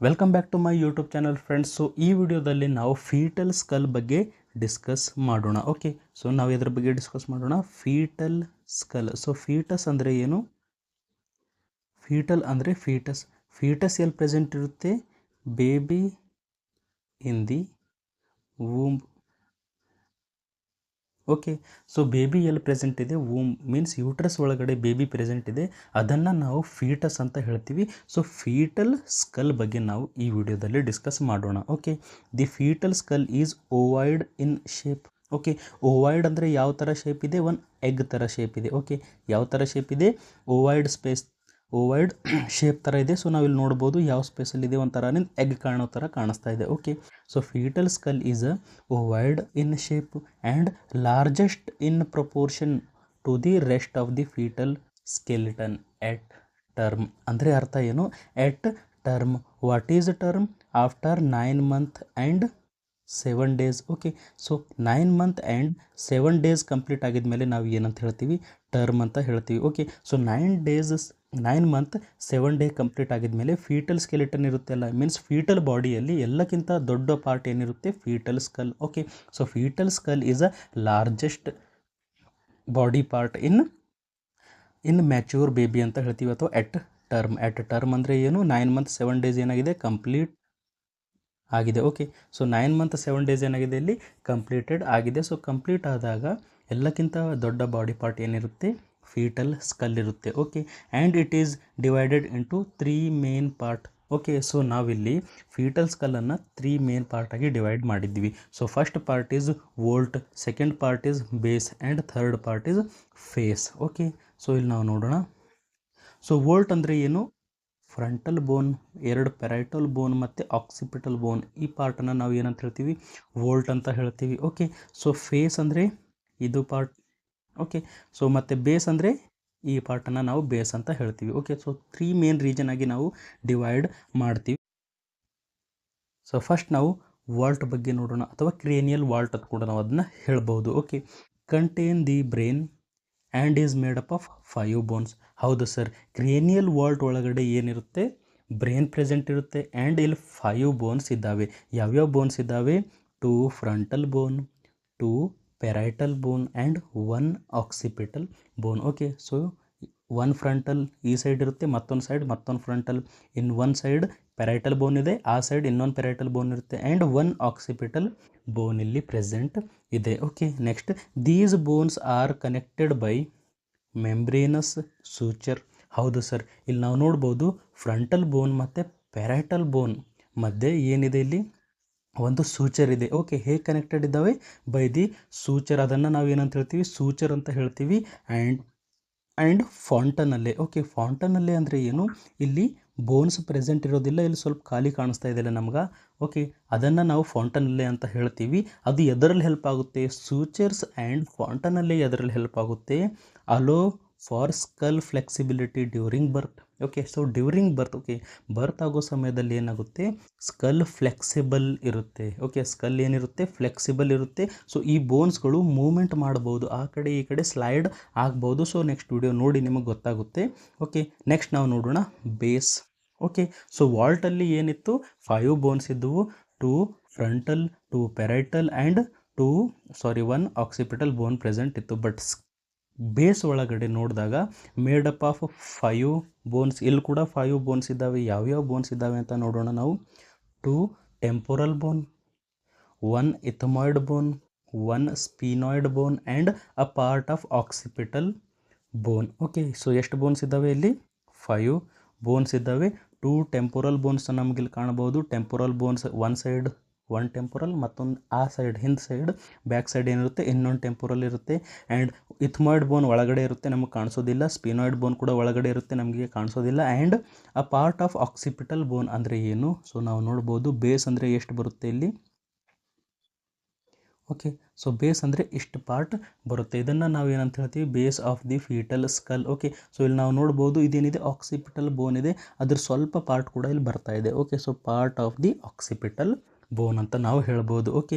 Welcome back to my YouTube channel friends. So ಈ ವಿಡಿಯೋದಲ್ಲಿ ನಾವು ಫೀಟಲ್ ಸ್ಕಲ್ ಬಗ್ಗೆ ಡಿಸ್ಕಸ್ ಮಾಡೋಣ. ಓಕೆ, ಸೊ ನಾವು ಇದ್ರ ಬಗ್ಗೆ ಡಿಸ್ಕಸ್ ಮಾಡೋಣ. Foetal skull. ಸೊ ಫೀಟಸ್ ಅಂದರೆ ಏನು? ಫೀಟಲ್ ಅಂದರೆ ಫೀಟಸ್ ಎಲ್ಲಿ ಪ್ರೆಸೆಂಟ್ ಇರುತ್ತೆ? Baby in the whom. Okay, so baby ಎಲ್ಲಿ ಪ್ರೆಸೆಂಟ್ ಇದೆ? ವೂಮ್ ಮೀನ್ಸ್ ಯೂಟ್ರಸ್ ಒಳಗಡೆ ಬೇಬಿ ಪ್ರೆಸೆಂಟ್ ಇದೆ, ಅದನ್ನು ನಾವು ಫೀಟಸ್ ಅಂತ ಹೇಳ್ತೀವಿ. ಸೊ ಫೀಟಲ್ ಸ್ಕಲ್ ಬಗ್ಗೆ ನಾವು ಈ ವಿಡಿಯೋದಲ್ಲಿ ಡಿಸ್ಕಸ್ ಮಾಡೋಣ. Okay, the foetal skull is ovoid in shape. Okay, ovoid ಅಂದರೆ ಯಾವ ಥರ ಶೇಪ್ ಇದೆ? ಒಂದು ಎಗ್ ಥರ ಶೇಪ್ ಇದೆ. ಓಕೆ, ಯಾವ ಥರ ಶೇಪ್ ಇದೆ? ಓವೈಡ್ ಶೇಪ್ ಥರ ಇದೆ. ಸೊ ನಾವಿಲ್ಲಿ ನೋಡ್ಬೋದು ಯಾವ ಸ್ಪೇಸಲ್ಲಿದೆ, ಒಂಥರ ಎಗ್ ಕಾಣೋ ಥರ ಕಾಣಿಸ್ತಾ ಇದೆ. Okay, so foetal skull is ovoid in shape and largest in proportion to the rest of the fetal skeleton at term. ಅಂದರೆ ಅರ್ಥ ಏನು? At term. What is term? After 9 months and 7 days. Okay, so 9 months and 7 days complete ಆಗಿದ್ಮೇಲೆ ನಾವು ಏನಂತ ಹೇಳ್ತೀವಿ? Term ಅಂತ ಹೇಳ್ತೀವಿ. Okay, so 9 months 7 day complete ಆಗಿದ್ಮೇಲೆ ಫೀಟಲ್ ಸ್ಕೆಲಿಟನ್ ಇರುತ್ತೆಲ್ಲ, ಮೀನ್ಸ್ ಫೀಟಲ್ ಬಾಡಿಯಲ್ಲಿ ಎಲ್ಲಕ್ಕಿಂತ ದೊಡ್ಡ ಪಾರ್ಟ್ ಏನಿರುತ್ತೆ? Fetal skull. Okay, so foetal skull is a largest body part in mature baby ಅಂತ ಹೇಳ್ತೀವಿ, ಅಥವಾ ಎಟ್ ಟರ್ಮ್ ಅಂದರೆ ಏನು? 9 months 7 days ಏನಾಗಿದೆ? ಕಂಪ್ಲೀಟ್ ಆಗಿದೆ. ಓಕೆ, ಸೊ 9 months 7 days ಏನಾಗಿದೆ? ಇಲ್ಲಿ ಕಂಪ್ಲೀಟೆಡ್ ಆಗಿದೆ. ಸೊ ಕಂಪ್ಲೀಟ್ ಆದಾಗ ಎಲ್ಲಕ್ಕಿಂತ ದೊಡ್ಡ ಬಾಡಿ ಪಾರ್ಟ್ ಏನಿರುತ್ತೆ? ಫೀಟಲ್ ಸ್ಕಲ್ ಇರುತ್ತೆ. Okay, and it is divided into 3 main part. Okay, so ನಾವಿಲ್ಲಿ ಫೀಟಲ್ ಸ್ಕಲ್ಲನ್ನು 3 main ಪಾರ್ಟಾಗಿ ಡಿವೈಡ್ ಮಾಡಿದ್ವಿ. So first part is vault, second part is base and third part is face. Okay, so ಇಲ್ಲಿ ನಾವು ನೋಡೋಣ. So volt ಅಂದರೆ ಏನು? Frontal ಬೋನ್, 2 parietal bone ಮತ್ತು ಆಕ್ಸಿಪಿಟಲ್ ಬೋನ್, ಈ ಪಾರ್ಟನ್ನು ನಾವು ಏನಂತ ಹೇಳ್ತೀವಿ? ವೋಲ್ಟ್ ಅಂತ ಹೇಳ್ತೀವಿ. ಓಕೆ, ಸೊ ಫೇಸ್ ಅಂದರೆ ಇದು ಪಾರ್ಟ್. ಓಕೆ, ಸೊ ಮತ್ತು ಬೇಸ್ ಅಂದರೆ ಈ ಪಾರ್ಟನ್ನು ನಾವು ಬೇಸ್ ಅಂತ ಹೇಳ್ತೀವಿ. ಓಕೆ, ಸೊ 3 main ರೀಜನ್ ಆಗಿ ನಾವು ಡಿವೈಡ್ ಮಾಡ್ತೀವಿ. ಸೊ ಫಸ್ಟ್ ನಾವು ವಾಲ್ಟ್ ಬಗ್ಗೆ ನೋಡೋಣ, ಅಥವಾ ಕ್ರೇನಿಯಲ್ ವಾಲ್ಟ್ ಅಂತ ಕೂಡ ನಾವು ಅದನ್ನ ಹೇಳ್ಬೋದು. Okay, contain the brain and is made up of 5 bones. ಹೌದು ಸರ್, ಕ್ರೇನಿಯಲ್ ವಾಲ್ಟ್ ಒಳಗಡೆ ಏನಿರುತ್ತೆ? ಬ್ರೈನ್ ಪ್ರೆಸೆಂಟ್ ಇರುತ್ತೆ ಆ್ಯಂಡ್ ಇಲ್ಲಿ 5 bones ಇದ್ದಾವೆ. ಯಾವ್ಯಾವ ಬೋನ್ಸ್ ಇದ್ದಾವೆ? 2 frontal bone, 2 parietal bone and 1 occipital bone. Okay, so 1 frontal ಈ ಸೈಡ್ ಇರುತ್ತೆ, ಮತ್ತೊಂದು frontal. In one side parietal ಬೋನ್ ಇದೆ, ಆ ಸೈಡ್ ಇನ್ನೊಂದು ಪೆರೈಟಲ್ ಬೋನ್ ಇರುತ್ತೆ, ಆ್ಯಂಡ್ 1 occipital ಬೋನ್ ಇಲ್ಲಿ ಪ್ರೆಸೆಂಟ್ ಇದೆ. Okay, next these bones are connected by membranous suture. ಹೌದು ಸರ್, ಇಲ್ಲಿ ನಾವು ನೋಡ್ಬೋದು ಫ್ರಂಟಲ್ ಬೋನ್ ಮತ್ತು ಪೆರೈಟಲ್ ಬೋನ್ ಮಧ್ಯೆ ಏನಿದೆ? ಇಲ್ಲಿ ಒಂದು ಸೂಚರ್ ಇದೆ. ಓಕೆ, ಹೇಗೆ ಕನೆಕ್ಟೆಡ್ ಇದ್ದಾವೆ? By the suture. ಅದನ್ನು ನಾವು ಏನಂತ ಹೇಳ್ತೀವಿ? ಸೂಚರ್ ಅಂತ ಹೇಳ್ತೀವಿ. ಆ್ಯಂಡ್ ಫಾಂಟನಲ್ಲೇ. ಓಕೆ, ಫಾಂಟನಲ್ಲೇ ಅಂದರೆ ಏನು? ಇಲ್ಲಿ ಬೋನ್ಸ್ ಪ್ರೆಸೆಂಟ್ ಇರೋದಿಲ್ಲ, ಇಲ್ಲಿ ಸ್ವಲ್ಪ ಖಾಲಿ ಕಾಣಿಸ್ತಾ ಇದೆಯಲ್ಲ ನಮ್ಗೆ. ಓಕೆ, ಅದನ್ನು ನಾವು ಫಾಂಟನಲ್ಲೇ ಅಂತ ಹೇಳ್ತೀವಿ. ಅದು ಎದರಲ್ಲಿ ಹೆಲ್ಪ್ ಆಗುತ್ತೆ? ಸೂಚರ್ಸ್ ಆ್ಯಂಡ್ ಫಾಂಟನಲ್ಲೇ ಎದರಲ್ಲಿ ಹೆಲ್ಪ್ ಆಗುತ್ತೆ? Allow for skull flexibility during birth. Okay, so during birth. Okay, birth ಆಗೋ ಸಮಯದಲ್ಲಿ ಏನಾಗುತ್ತೆ? ಸ್ಕಲ್ ಫ್ಲೆಕ್ಸಿಬಲ್ ಇರುತ್ತೆ. ಓಕೆ, ಸ್ಕಲ್ ಏನಿರುತ್ತೆ? ಫ್ಲೆಕ್ಸಿಬಲ್ ಇರುತ್ತೆ. ಸೊ ಈ ಬೋನ್ಸ್ಗಳು ಮೂವ್ಮೆಂಟ್ ಮಾಡ್ಬೋದು, ಆ ಕಡೆ ಈ ಕಡೆ ಸ್ಲೈಡ್ ಆಗ್ಬೋದು. ಸೊ ನೆಕ್ಸ್ಟ್ ವಿಡಿಯೋ ನೋಡಿ ನಿಮಗೆ ಗೊತ್ತಾಗುತ್ತೆ. ಓಕೆ, ನೆಕ್ಸ್ಟ್ ನಾವು ನೋಡೋಣ ಬೇಸ್. ಓಕೆ, ಸೊ ವಾಲ್ಟಲ್ಲಿ ಏನಿತ್ತು? 5 bones ಇದ್ದವು. 2 frontal, 2 parietal and 1 occipital bone present ಇತ್ತು. ಬಟ್ ಬೇಸ್ ಒಳಗಡೆ ನೋಡಿದಾಗ ಮೇಡ್ ಅಪ್ ಆಫ್ 5 bones. ಇಲ್ಲಿ ಕೂಡ 5 bones ಇದ್ದಾವೆ. ಯಾವ್ಯಾವ ಬೋನ್ಸ್ ಇದ್ದಾವೆ ಅಂತ ನೋಡೋಣ ನಾವು. 2 temporal bone, 1 ethmoid bone, 1 sphenoid bone and a part of occipital bone. Okay, so ಎಷ್ಟು ಬೋನ್ಸ್ ಇದ್ದಾವೆ? ಇಲ್ಲಿ 5 bones ಇದ್ದಾವೆ. 2 temporal bones ನಮಗಿಲ್ಲಿ ಕಾಣಬಹುದು. Temporal bones one side 1 temporal, ಮತ್ತೊಂದು ಆ ಸೈಡ್ ಹಿಂದೆ ಸೈಡ್ ಬ್ಯಾಕ್ ಸೈಡ್ ಏನಿರುತ್ತೆ? ಇನ್ನೊಂದು ಟೆಂಪೊರಲ್ ಇರುತ್ತೆ. ಆ್ಯಂಡ್ ಇಥ್ಮಾಯ್ಡ್ ಬೋನ್ ಒಳಗಡೆ ಇರುತ್ತೆ, ನಮಗೆ ಕಾಣಿಸೋದಿಲ್ಲ. ಸ್ಪಿನಾಯ್ಡ್ ಬೋನ್ ಕೂಡ ಒಳಗಡೆ ಇರುತ್ತೆ, ನಮಗೆ ಕಾಣಿಸೋದಿಲ್ಲ. And a part of occipital bone ಅಂದರೆ ಏನು? ಸೊ ನಾವು ನೋಡ್ಬೋದು ಬೇಸ್ ಅಂದರೆ ಎಷ್ಟು ಬರುತ್ತೆ ಇಲ್ಲಿ? ಓಕೆ, ಸೊ ಬೇಸ್ ಅಂದರೆ ಇಷ್ಟು ಪಾರ್ಟ್ ಬರುತ್ತೆ. ಇದನ್ನು ನಾವು ಏನಂತ ಹೇಳ್ತೀವಿ? Base of the foetal skull. Okay, so ಇಲ್ಲಿ ನಾವು ನೋಡ್ಬೋದು ಇದೇನಿದೆ? ಆಕ್ಸಿಪಿಟಲ್ ಬೋನ್ ಇದೆ, ಅದ್ರ ಸ್ವಲ್ಪ ಪಾರ್ಟ್ ಕೂಡ ಇಲ್ಲಿ ಬರ್ತಾ ಇದೆ. Okay, so part of the occipital bone ಅಂತ ನಾವು ಹೇಳ್ಬೋದು. Okay,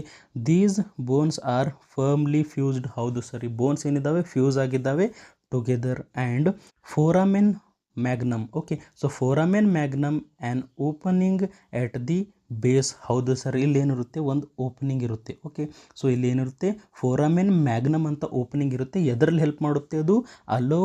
these bones are firmly fused. ಹೌದು ಸರಿ, ಬೋನ್ಸ್ ಏನಿದ್ದಾವೆ? ಫ್ಯೂಸ್ ಆಗಿದ್ದಾವೆ together. And foramen magnum. Okay, so foramen magnum an opening at the base. ಹೌದು ಸರ್, ಇಲ್ಲಿ ಏನಿರುತ್ತೆ, ಒಂದು ಓಪನಿಂಗ್ ಇರುತ್ತೆ. ಓಕೆ, ಸೊ ಇಲ್ಲಿ ಏನಿರುತ್ತೆ, ಫೋರಾಮೆನ್ ಮ್ಯಾಗ್ನಮ್ ಅಂತ ಓಪನಿಂಗ್ ಇರುತ್ತೆ. ಎದರಲ್ಲಿ ಹೆಲ್ಪ್ ಮಾಡುತ್ತೆ ಅದು? Allow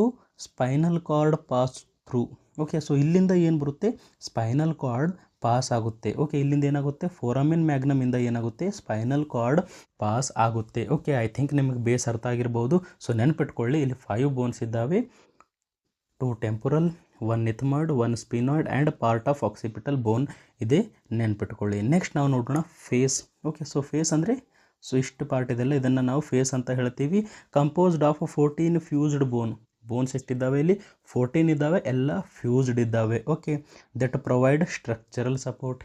spinal cord pass through. Okay, so ಇಲ್ಲಿಂದ ಏನು ಬರುತ್ತೆ, ಸ್ಪೈನಲ್ ಕಾರ್ಡ್ ಪಾಸ್ ಆಗುತ್ತೆ. ಓಕೆ, ಇಲ್ಲಿಂದ ಏನಾಗುತ್ತೆ, ಫೋರಾಮೆನ್ ಮ್ಯಾಗ್ನಮಿಂದ ಏನಾಗುತ್ತೆ, ಸ್ಪೈನಲ್ ಕಾರ್ಡ್ ಪಾಸ್ ಆಗುತ್ತೆ. ಓಕೆ, ಐ ಥಿಂಕ್ ನಿಮಗೆ ಬೇಸ್ ಅರ್ಥ ಆಗಿರ್ಬೋದು. ಸೊ ನೆನ್ಪಿಟ್ಕೊಳ್ಳಿ, ಇಲ್ಲಿ 5 ಬೋನ್ಸ್ ಇದ್ದಾವೆ, 2 temporal, 1 ethmoid, 1 sphenoid and part of occipital bone ಇದೆ, ನೆನ್ಪಿಟ್ಕೊಳ್ಳಿ. ನೆಕ್ಸ್ಟ್ ನಾವು ನೋಡೋಣ ಫೇಸ್. ಓಕೆ, ಸೊ ಫೇಸ್ ಅಂದರೆ ಸೊ ಇಷ್ಟು ಪಾರ್ಟ್ ಇದೆಲ್ಲ, ಇದನ್ನು ನಾವು ಫೇಸ್ ಅಂತ ಹೇಳ್ತೀವಿ. ಕಂಪೋಸ್ಡ್ ಆಫ್ 14 ಫ್ಯೂಸ್ಡ್ ಬೋನ್ಸ್ ಎಷ್ಟಿದ್ದಾವೆ ಇಲ್ಲಿ, 14 ಇದ್ದಾವೆ, ಎಲ್ಲ ಫ್ಯೂಸ್ಡ್ ಇದ್ದಾವೆ. Okay, that provide structural support.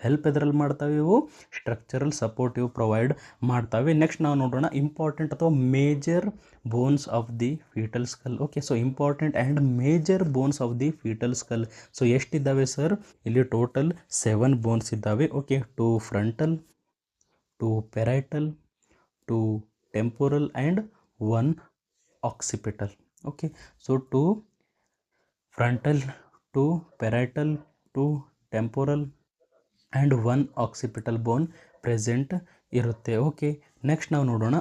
Help ಎದ್ರಲ್ಲಿ ಮಾಡ್ತಾವೆ ಇವು, ಸ್ಟ್ರಕ್ಚರಲ್ ಸಪೋರ್ಟ್ ಇವು ಪ್ರೊವೈಡ್ ಮಾಡ್ತಾವೆ. ನೆಕ್ಸ್ಟ್ ನಾವು ನೋಡೋಣ ಇಂಪಾರ್ಟೆಂಟ್ ಅಥವಾ major bones of the foetal skull. Okay, so important and major bones of the foetal skull. So ಎಷ್ಟಿದ್ದಾವೆ ಸರ್, ಇಲ್ಲಿ ಟೋಟಲ್ 7 ಬೋನ್ಸ್ ಇದ್ದಾವೆ. Okay, 2 frontal, 2 parietal, 2 temporal and 1 occipital. Okay, so 2 frontal, 2 parietal, 2 temporal and 1 occipital bone present ಇರುತ್ತೆ. Okay, next ನಾವು ನೋಡೋಣ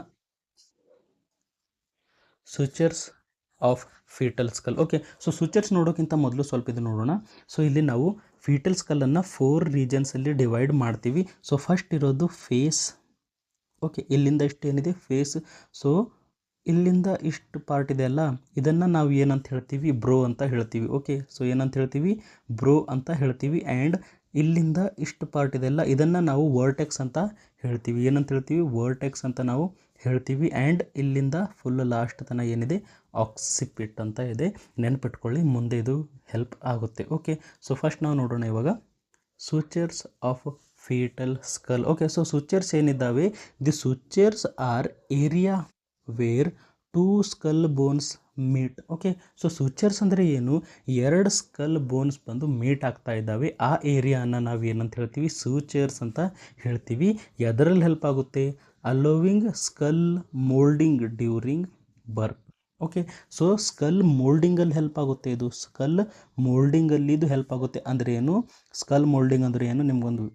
sutures of fetal skull. Okay, so sutures ನೋಡೋಕ್ಕಿಂತ ಮೊದಲು ಸ್ವಲ್ಪ ಇದು ನೋಡೋಣ. ಸೊ ಇಲ್ಲಿ ನಾವು ಫೀಟಲ್ ಸ್ಕಲ್ಲನ್ನು 4 ರೀಜನ್ಸಲ್ಲಿ ಡಿವೈಡ್ ಮಾಡ್ತೀವಿ. ಸೊ ಫಸ್ಟ್ ಇರೋದು ಫೇಸ್. ಓಕೆ, ಇಲ್ಲಿಂದ ಇಷ್ಟು ಏನಿದೆ ಫೇಸ್. ಸೊ ಇಲ್ಲಿಂದ ಇಷ್ಟು ಪಾರ್ಟ್ ಇದೆ ಅಲ್ಲ, ಇದನ್ನು ನಾವು ಏನಂತ ಹೇಳ್ತೀವಿ, ಬ್ರೋ ಅಂತ ಹೇಳ್ತೀವಿ. ಓಕೆ, ಸೊ ಏನಂತ ಹೇಳ್ತೀವಿ, ಬ್ರೋ ಅಂತ ಹೇಳ್ತೀವಿ. ಆ್ಯಂಡ್ ಇಲ್ಲಿಂದ ಇಷ್ಟು ಪಾರ್ಟ್ ಇದೆಲ್ಲ, ಇದನ್ನು ನಾವು ವರ್ಟೆಕ್ಸ್ ಅಂತ ಹೇಳ್ತೀವಿ. ಏನಂತ ಹೇಳ್ತೀವಿ, ವರ್ಟೆಕ್ಸ್ ಅಂತ ನಾವು ಹೇಳ್ತೀವಿ. ಆ್ಯಂಡ್ ಇಲ್ಲಿಂದ ಫುಲ್ ಲಾಸ್ಟ್ ತನಕ ಏನಿದೆ, ಆಕ್ಸಿಪಿಟ್ ಅಂತ ಇದೆ, ನೆನ್ಪಿಟ್ಕೊಳ್ಳಿ, ಮುಂದೆ ಇದು ಹೆಲ್ಪ್ ಆಗುತ್ತೆ. ಓಕೆ, ಸೊ ಫಸ್ಟ್ ನಾವು ನೋಡೋಣ ಇವಾಗ sutures of fetal skull. Okay, so sutures ಏನಿದ್ದಾವೆ, the sutures are area where 2 skull bones meet. Okay, so sutures ಅಂದರೆ ಏನು, 2 ಸ್ಕಲ್ ಬೋನ್ಸ್ ಬಂದು ಮೀಟ್ ಆಗ್ತಾ ಇದ್ದಾವೆ, ಆ ಏರಿಯಾನ ನಾವು ಏನಂತ ಹೇಳ್ತೀವಿ, ಸೂಚರ್ಸ್ ಅಂತ ಹೇಳ್ತೀವಿ. ಎದರಲ್ಲಿ ಹೆಲ್ಪ್ ಆಗುತ್ತೆ, allowing skull moulding during birth. Okay, so skull ಮೋಲ್ಡಿಂಗಲ್ಲಿ help ಆಗುತ್ತೆ, ಇದು ಸ್ಕಲ್ ಮೋಲ್ಡಿಂಗಲ್ಲಿ ಇದು ಹೆಲ್ಪ್ ಆಗುತ್ತೆ. ಅಂದರೆ ಏನು, ಸ್ಕಲ್ ಮೋಲ್ಡಿಂಗ್ ಅಂದರೆ ಏನು, ನಿಮಗೊಂದು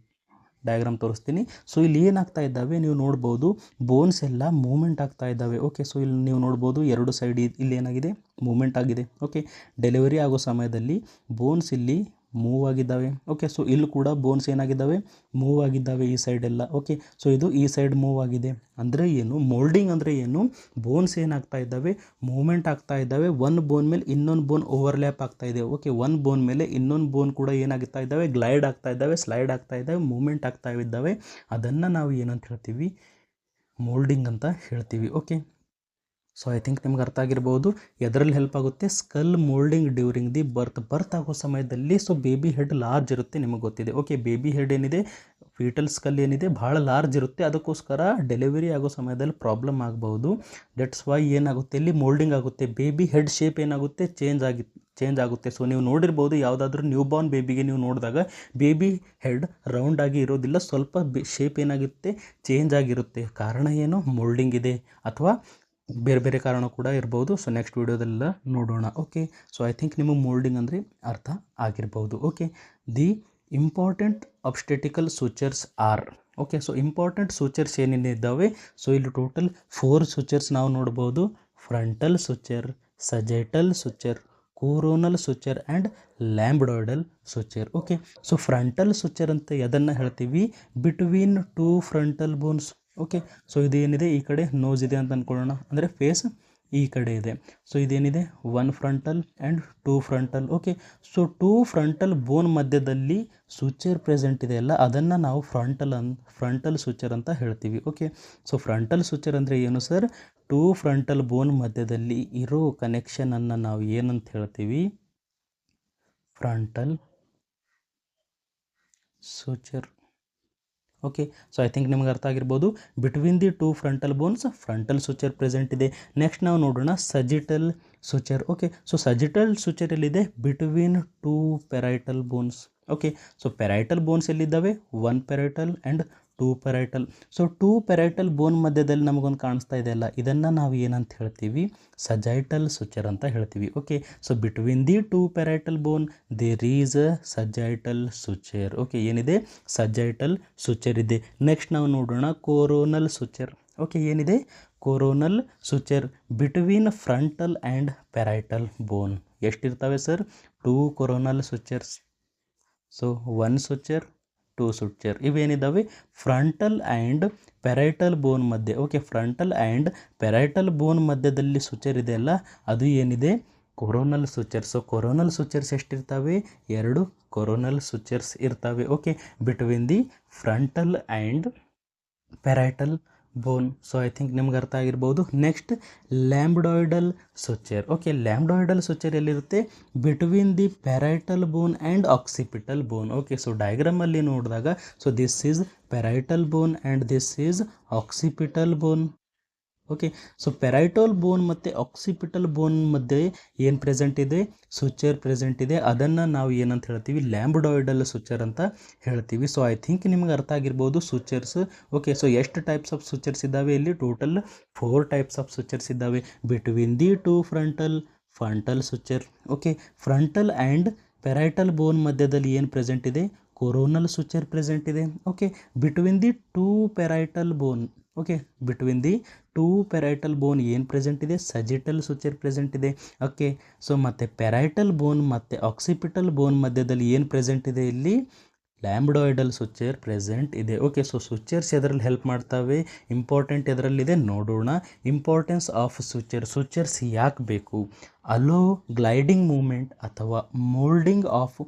ಡಯಾಗ್ರಾಮ್ ತೋರಿಸ್ತೀನಿ. ಸೊ ಇಲ್ಲಿ ಏನಾಗ್ತಾ ಇದ್ದಾವೆ ನೀವು ನೋಡ್ಬೋದು, ಬೋನ್ಸ್ ಎಲ್ಲ ಮೂಮೆಂಟ್ ಆಗ್ತಾ ಇದ್ದಾವೆ. ಓಕೆ, ಸೊ ಇಲ್ಲಿ ನೀವು ನೋಡ್ಬೋದು 2 ಸೈಡ್ ಇಲ್ಲಿ ಏನಾಗಿದೆ, ಮೂಮೆಂಟ್ ಆಗಿದೆ. ಓಕೆ, ಡೆಲಿವರಿ ಆಗೋ ಸಮಯದಲ್ಲಿ ಬೋನ್ಸ್ ಇಲ್ಲಿ ಮೂವ್ ಆಗಿದ್ದಾವೆ. ಓಕೆ, ಸೊ ಇಲ್ಲಿ ಕೂಡ ಬೋನ್ಸ್ ಏನಾಗಿದ್ದಾವೆ, ಮೂವ್ ಆಗಿದ್ದಾವೆ ಈ ಸೈಡ್ ಎಲ್ಲ. ಓಕೆ, ಸೊ ಇದು ಈ ಸೈಡ್ ಮೂವ್ ಆಗಿದೆ. ಅಂದರೆ ಏನು, ಮೋಲ್ಡಿಂಗ್ ಅಂದರೆ ಏನು, ಬೋನ್ಸ್ ಏನಾಗ್ತಾ ಇದ್ದಾವೆ, ಮೂವ್ಮೆಂಟ್ ಆಗ್ತಾ ಇದ್ದಾವೆ. ಒಂದು ಬೋನ್ ಮೇಲೆ ಇನ್ನೊಂದು ಬೋನ್ ಓವರ್ಲ್ಯಾಪ್ ಆಗ್ತಾ ಇದೆ. ಓಕೆ, ಒಂದು ಬೋನ್ ಮೇಲೆ ಇನ್ನೊಂದು ಬೋನ್ ಕೂಡ ಏನಾಗ್ತಾ ಇದ್ದಾವೆ, ಗ್ಲೈಡ್ ಆಗ್ತಾ ಇದ್ದಾವೆ, ಸ್ಲೈಡ್ ಆಗ್ತಾ ಇದ್ದಾವೆ, ಮೂವ್ಮೆಂಟ್ ಆಗ್ತಾ ಇದ್ದಾವೆ. ಅದನ್ನು ನಾವು ಏನಂತ ಹೇಳ್ತೀವಿ, ಮೋಲ್ಡಿಂಗ್ ಅಂತ ಹೇಳ್ತೀವಿ. ಓಕೆ, ಸೊ ಐ ಥಿಂಕ್ ನಿಮ್ಗೆ ಅರ್ಥ ಆಗಿರ್ಬೋದು ಎದರಲ್ಲಿ ಹೆಲ್ಪ್ ಆಗುತ್ತೆ, ಸ್ಕಲ್ ಮೋಲ್ಡಿಂಗ್ ಡ್ಯೂರಿಂಗ್ ದಿ ಬರ್ತ್ ಆಗೋ ಸಮಯದಲ್ಲಿ. ಸೊ ಬೇಬಿ ಹೆಡ್ ಲಾರ್ಜ್ ಇರುತ್ತೆ, ನಿಮಗೆ ಗೊತ್ತಿದೆ. ಓಕೆ, ಬೇಬಿ ಹೆಡ್ ಏನಿದೆ, ಫೀಟಲ್ ಸ್ಕಲ್ ಏನಿದೆ, ಭಾಳ ಲಾರ್ಜ್ ಇರುತ್ತೆ. ಅದಕ್ಕೋಸ್ಕರ ಡೆಲಿವರಿ ಆಗೋ ಸಮಯದಲ್ಲಿ ಪ್ರಾಬ್ಲಮ್ ಆಗ್ಬೋದು. ದಟ್ಸ್ ವೈ ಏನಾಗುತ್ತೆ, ಇಲ್ಲಿ ಮೋಲ್ಡಿಂಗ್ ಆಗುತ್ತೆ, ಬೇಬಿ ಹೆಡ್ ಶೇಪ್ ಏನಾಗುತ್ತೆ, ಚೇಂಜ್ ಆಗುತ್ತೆ. ಸೊ ನೀವು ನೋಡಿರ್ಬೋದು, ಯಾವುದಾದ್ರೂ ನ್ಯೂ ಬಾರ್ನ್ ಬೇಬಿಗೆ ನೀವು ನೋಡಿದಾಗ ಬೇಬಿ ಹೆಡ್ ರೌಂಡ್ ಆಗಿ ಇರೋದಿಲ್ಲ, ಸ್ವಲ್ಪ ಶೇಪ್ ಏನಾಗುತ್ತೆ, ಚೇಂಜ್ ಆಗಿರುತ್ತೆ. ಕಾರಣ ಏನು, ಮೋಲ್ಡಿಂಗ್ ಇದೆ, ಅಥವಾ ಬೇರೆ ಬೇರೆ ಕಾರಣ ಕೂಡ ಇರ್ಬೋದು. ಸೊ ನೆಕ್ಸ್ಟ್ ವೀಡಿಯೋದೆಲ್ಲ ನೋಡೋಣ. ಓಕೆ, ಸೊ ಐ ಥಿಂಕ್ ನಿಮಗೆ ಮೋಲ್ಡಿಂಗ್ ಅಂದರೆ ಅರ್ಥ ಆಗಿರ್ಬೋದು. Okay, the important obstetrical sutures are. Okay, so important sutures ಏನೇನಿದ್ದಾವೆ, ಸೊ ಇಲ್ಲಿ ಟೋಟಲ್ 4 ಸೂಚರ್ಸ್ ನಾವು ನೋಡ್ಬೋದು. Frontal suture, sagittal suture, coronal suture and lambdoidal suture. Okay, so frontal suture ಅಂತ ಎದನ್ನು ಹೇಳ್ತೀವಿ, between 2 frontal bones. Okay, so ಇದೇನಿದೆ, ಈ ಕಡೆ ನೋಸ್ ಇದೆ ಅಂತ ಅಂದ್ಕೊಳ್ಳೋಣ, ಅಂದರೆ ಫೇಸ್ ಈ ಕಡೆ ಇದೆ. ಸೊ ಇದೇನಿದೆ, 1 frontal and 2 frontal. Okay, so 2 frontal bone ಮಧ್ಯದಲ್ಲಿ ಸೂಚರ್ ಪ್ರೆಸೆಂಟ್ ಇದೆ ಅಲ್ಲ, ಅದನ್ನು ನಾವು ಫ್ರಂಟಲ್ ಸೂಚರ್ ಅಂತ ಹೇಳ್ತೀವಿ. ಓಕೆ, ಸೊ ಫ್ರಂಟಲ್ ಸೂಚರ್ ಅಂದರೆ ಏನು ಸರ್, 2 ಫ್ರಂಟಲ್ ಬೋನ್ ಮಧ್ಯದಲ್ಲಿ ಇರೋ ಕನೆಕ್ಷನನ್ನು ನಾವು ಏನಂತ ಹೇಳ್ತೀವಿ, frontal suture. Okay, so I think ನಿಮ್ಗೆ ಅರ್ಥ ಆಗಿರ್ಬೋದು, between the 2 frontal bones frontal suture present ಇದೆ. ನೆಕ್ಸ್ಟ್ ನಾವು ನೋಡೋಣ sagittal suture. Okay, so sagittal suture ಎಲ್ಲಿದೆ, between 2 parietal bones. Okay, so parietal bones ಎಲ್ಲಿದ್ದಾವೆ, 1 parietal and two parietal. So two parietal bone ಮಧ್ಯದಲ್ಲಿ ನಮಗೊಂದು ಕಾಣಿಸ್ತಾ ಇದೆ ಅಲ್ಲ, ಇದನ್ನು ನಾವು ಏನಂತ ಹೇಳ್ತೀವಿ, ಸಜೈಟಲ್ ಸುಚರ್ ಅಂತ ಹೇಳ್ತೀವಿ. Okay, so between the two parietal bone there is a sagittal suture. Okay, ಏನಿದೆ, ಸಜೈಟಲ್ ಸುಚರ್ ಇದೆ. ನೆಕ್ಸ್ಟ್ ನಾವು ನೋಡೋಣ ಕೋರೋನಲ್ ಸುಚರ್. ಓಕೆ, ಏನಿದೆ, coronal suture between frontal and parietal bone. ಎಷ್ಟಿರ್ತವೆ sir, two coronal sutures. So one suture, two suture ಇವೇನಿದ್ದಾವೆ frontal and parietal bone ಮಧ್ಯೆ. Okay, frontal and parietal bone ಮಧ್ಯದಲ್ಲಿ suture ಇದೆ ಅಲ್ಲ, ಅದು ಏನಿದೆ, coronal suture. So coronal sutures ಎಷ್ಟಿರ್ತವೆ, ಎರಡು ಕೊರೋನಲ್ ಸುಚರ್ಸ್ ಇರ್ತವೆ. Okay, between the frontal and parietal bone. So I think ನಿಮ್ಗೆ ಅರ್ಥ ಆಗಿರ್ಬೋದು. Next ಲ್ಯಾಂಬ್ಡಾಯ್ಡಲ್ suture. Okay, lambdoidal suture ಎಲ್ಲಿರುತ್ತೆ, between the parietal bone and occipital bone. Okay, so ಡಯಾಗ್ರಾಮಲ್ಲಿ ನೋಡಿದಾಗ so this is parietal bone and this is occipital bone. Okay, so parietal bone ಮತ್ತು occipital ಬೋನ್ ಮಧ್ಯೆ ಏನು present ಇದೆ, ಸುಚರ್ ಪ್ರೆಸೆಂಟ್ ಇದೆ. ಅದನ್ನು ನಾವು ಏನಂತ ಹೇಳ್ತೀವಿ, ಲ್ಯಾಂಬ್ಡಾಯ್ಡಲ್ ಸುಚರ್ ಅಂತ ಹೇಳ್ತೀವಿ. ಸೊ ಐ ಥಿಂಕ್ ನಿಮ್ಗೆ ಅರ್ಥ ಆಗಿರ್ಬೋದು ಸುಚರ್ಸ್. ಓಕೆ, ಸೊ ಎಷ್ಟು ಟೈಪ್ಸ್ ಆಫ್ ಸುಚರ್ಸ್ ಇದ್ದಾವೆ ಇಲ್ಲಿ, ಟೋಟಲ್ 4 ಟೈಪ್ಸ್ ಆಫ್ ಸುಚರ್ಸ್ ಇದ್ದಾವೆ. Between the two frontal suture. Okay, frontal and parietal bone ಮಧ್ಯದಲ್ಲಿ ಏನು ಪ್ರೆಸೆಂಟ್ ಇದೆ, ಕೊರೋನಲ್ ಸುಚರ್ ಪ್ರೆಸೆಂಟ್ ಇದೆ. Okay, between the two parietal bone. Okay, between the two parietal bone ಏನು present ಇದೆ, sagittal suture present ಇದೆ. Okay, so ಮತ್ತು parietal bone ಮತ್ತು occipital bone ಮಧ್ಯದಲ್ಲಿ ಏನು ಪ್ರೆಸೆಂಟ್ ಇದೆ, ಇಲ್ಲಿ ಲ್ಯಾಂಬ್ಡಾಯ್ಡಲ್ ಸುಚರ್ ಪ್ರೆಸೆಂಟ್ ಇದೆ. ಓಕೆ, ಸೊ ಸುಚರ್ಸ್ ಎದರಲ್ಲಿ ಹೆಲ್ಪ್ ಮಾಡ್ತವೆ, ಇಂಪಾರ್ಟೆಂಟ್ ಎದರಲ್ಲಿದೆ ನೋಡೋಣ. ಇಂಪಾರ್ಟೆನ್ಸ್ ಆಫ್ ಸುಚರ್ಸ್ ಯಾಕೆ ಬೇಕು, ಅಲೋ ಗ್ಲೈಡಿಂಗ್ ಮೂಮೆಂಟ್ ಅಥವಾ moulding of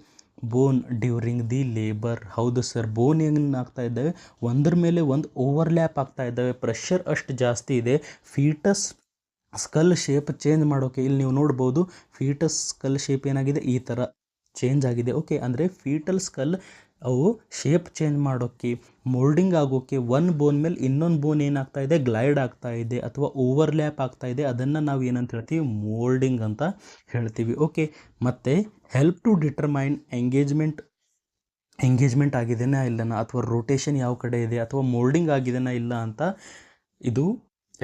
bone during the labour. ಹೌದು ಸರ್, ಬೋನ್ ಏನಾಗ್ತಾ ಇದ್ದಾವೆ, ಒಂದ್ರ ಮೇಲೆ ಒಂದು ಓವರ್ಲ್ಯಾಪ್ ಆಗ್ತಾ ಇದ್ದಾವೆ, ಪ್ರೆಷರ್ ಅಷ್ಟು ಜಾಸ್ತಿ ಇದೆ. ಫೀಟಸ್ ಸ್ಕಲ್ ಶೇಪ್ ಚೇಂಜ್ ಮಾಡೋಕೆ ಇಲ್ಲಿ ನೀವು ನೋಡ್ಬೋದು, ಫೀಟಸ್ ಸ್ಕಲ್ ಶೇಪ್ ಏನಾಗಿದೆ, ಈ ಥರ ಚೇಂಜ್ ಆಗಿದೆ. ಓಕೆ, ಅಂದರೆ ಫೀಟಲ್ ಸ್ಕಲ್ ಅವು ಶೇಪ್ ಚೇಂಜ್ ಮಾಡೋಕ್ಕೆ, ಮೋಲ್ಡಿಂಗ್ ಆಗೋಕ್ಕೆ ಒನ್ ಬೋನ್ ಮೇಲೆ ಇನ್ನೊಂದು ಬೋನ್ ಏನಾಗ್ತಾ ಇದೆ, ಗ್ಲೈಡ್ ಆಗ್ತಾ ಇದೆ ಅಥವಾ ಓವರ್ಲ್ಯಾಪ್ ಆಗ್ತಾ ಇದೆ. ಅದನ್ನು ನಾವು ಏನಂತ ಹೇಳ್ತೀವಿ, ಮೋಲ್ಡಿಂಗ್ ಅಂತ ಹೇಳ್ತೀವಿ. ಓಕೆ, ಮತ್ತು ಹೆಲ್ಪ್ ಟು ಡಿಟರ್ಮೈನ್ ಎಂಗೇಜ್ಮೆಂಟ್ ಆಗಿದೆನಾ ಇಲ್ಲನಾ, ಅಥವಾ ರೊಟೇಷನ್ ಯಾವ ಕಡೆ ಇದೆ, ಅಥವಾ ಮೋಲ್ಡಿಂಗ್ ಆಗಿದೆನಾ ಇಲ್ಲ ಅಂತ ಇದು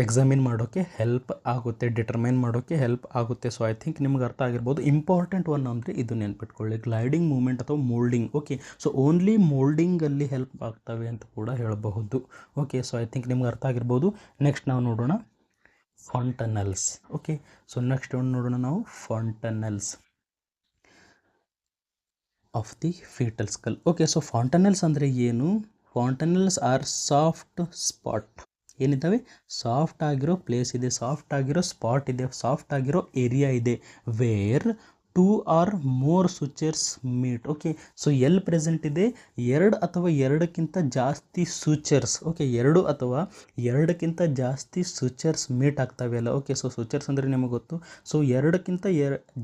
ಎಕ್ಸಾಮಿನ್ ಮಾಡೋಕ್ಕೆ ಹೆಲ್ಪ್ ಆಗುತ್ತೆ, ಡಿಟರ್ಮೈನ್ ಮಾಡೋಕ್ಕೆ ಹೆಲ್ಪ್ ಆಗುತ್ತೆ. ಸೊ ಐ ಥಿಂಕ್ ನಿಮ್ಗೆ ಅರ್ಥ ಆಗಿರ್ಬೋದು. ಇಂಪಾರ್ಟೆಂಟ್ ಒನ್ ಅಂದರೆ ಇದು ನೆನ್ಪಿಟ್ಕೊಳ್ಳಿ, ಗ್ಲೈಡಿಂಗ್ ಮೂಮೆಂಟ್ ಅಥವಾ ಮೋಲ್ಡಿಂಗ್. ಓಕೆ, ಸೊ ಓನ್ಲಿ ಮೋಲ್ಡಿಂಗಲ್ಲಿ ಹೆಲ್ಪ್ ಆಗ್ತವೆ ಅಂತ ಕೂಡ ಹೇಳಬಹುದು. ಓಕೆ, ಸೊ ಐ ಥಿಂಕ್ ನಿಮ್ಗೆ ಅರ್ಥ ಆಗಿರ್ಬೋದು. ನೆಕ್ಸ್ಟ್ ನಾವು ನೋಡೋಣ ಫಾಂಟನಲ್ಸ್. ಓಕೆ, ಸೊ ನೆಕ್ಸ್ಟ್ ನೋಡೋಣ ನಾವು fontanelles of the foetal skull. Okay, so fontanelles ಅಂದರೆ ಏನು, ಫಾಂಟನಲ್ಸ್ ಆರ್ ಸಾಫ್ಟ್ ಸ್ಪಾಟ್. ಏನಿದ್ದಾವೆ, ಸಾಫ್ಟ್ ಆಗಿರೋ ಪ್ಲೇಸ್ ಇದೆ, ಸಾಫ್ಟ್ ಆಗಿರೋ ಸ್ಪಾಟ್ ಇದೆ, ಸಾಫ್ಟ್ ಆಗಿರೋ ಏರಿಯಾ ಇದೆ, where 2 or more sutures meet. Okay, so ಎಲ್ಲಿ ಪ್ರೆಸೆಂಟ್ ಇದೆ, 2 ಅಥವಾ 2ಕ್ಕಿಂತ ಜಾಸ್ತಿ ಸುಚರ್ಸ್. ಓಕೆ, 2 ಅಥವಾ 2ಕ್ಕಿಂತ ಜಾಸ್ತಿ ಸುಚರ್ಸ್ ಮೀಟ್ ಆಗ್ತವೆ ಅಲ್ಲ. ಓಕೆ, ಸೊ ಸುಚರ್ಸ್ ಅಂದರೆ ನಿಮಗೆ ಗೊತ್ತು. ಸೊ 2ಕ್ಕಿಂತ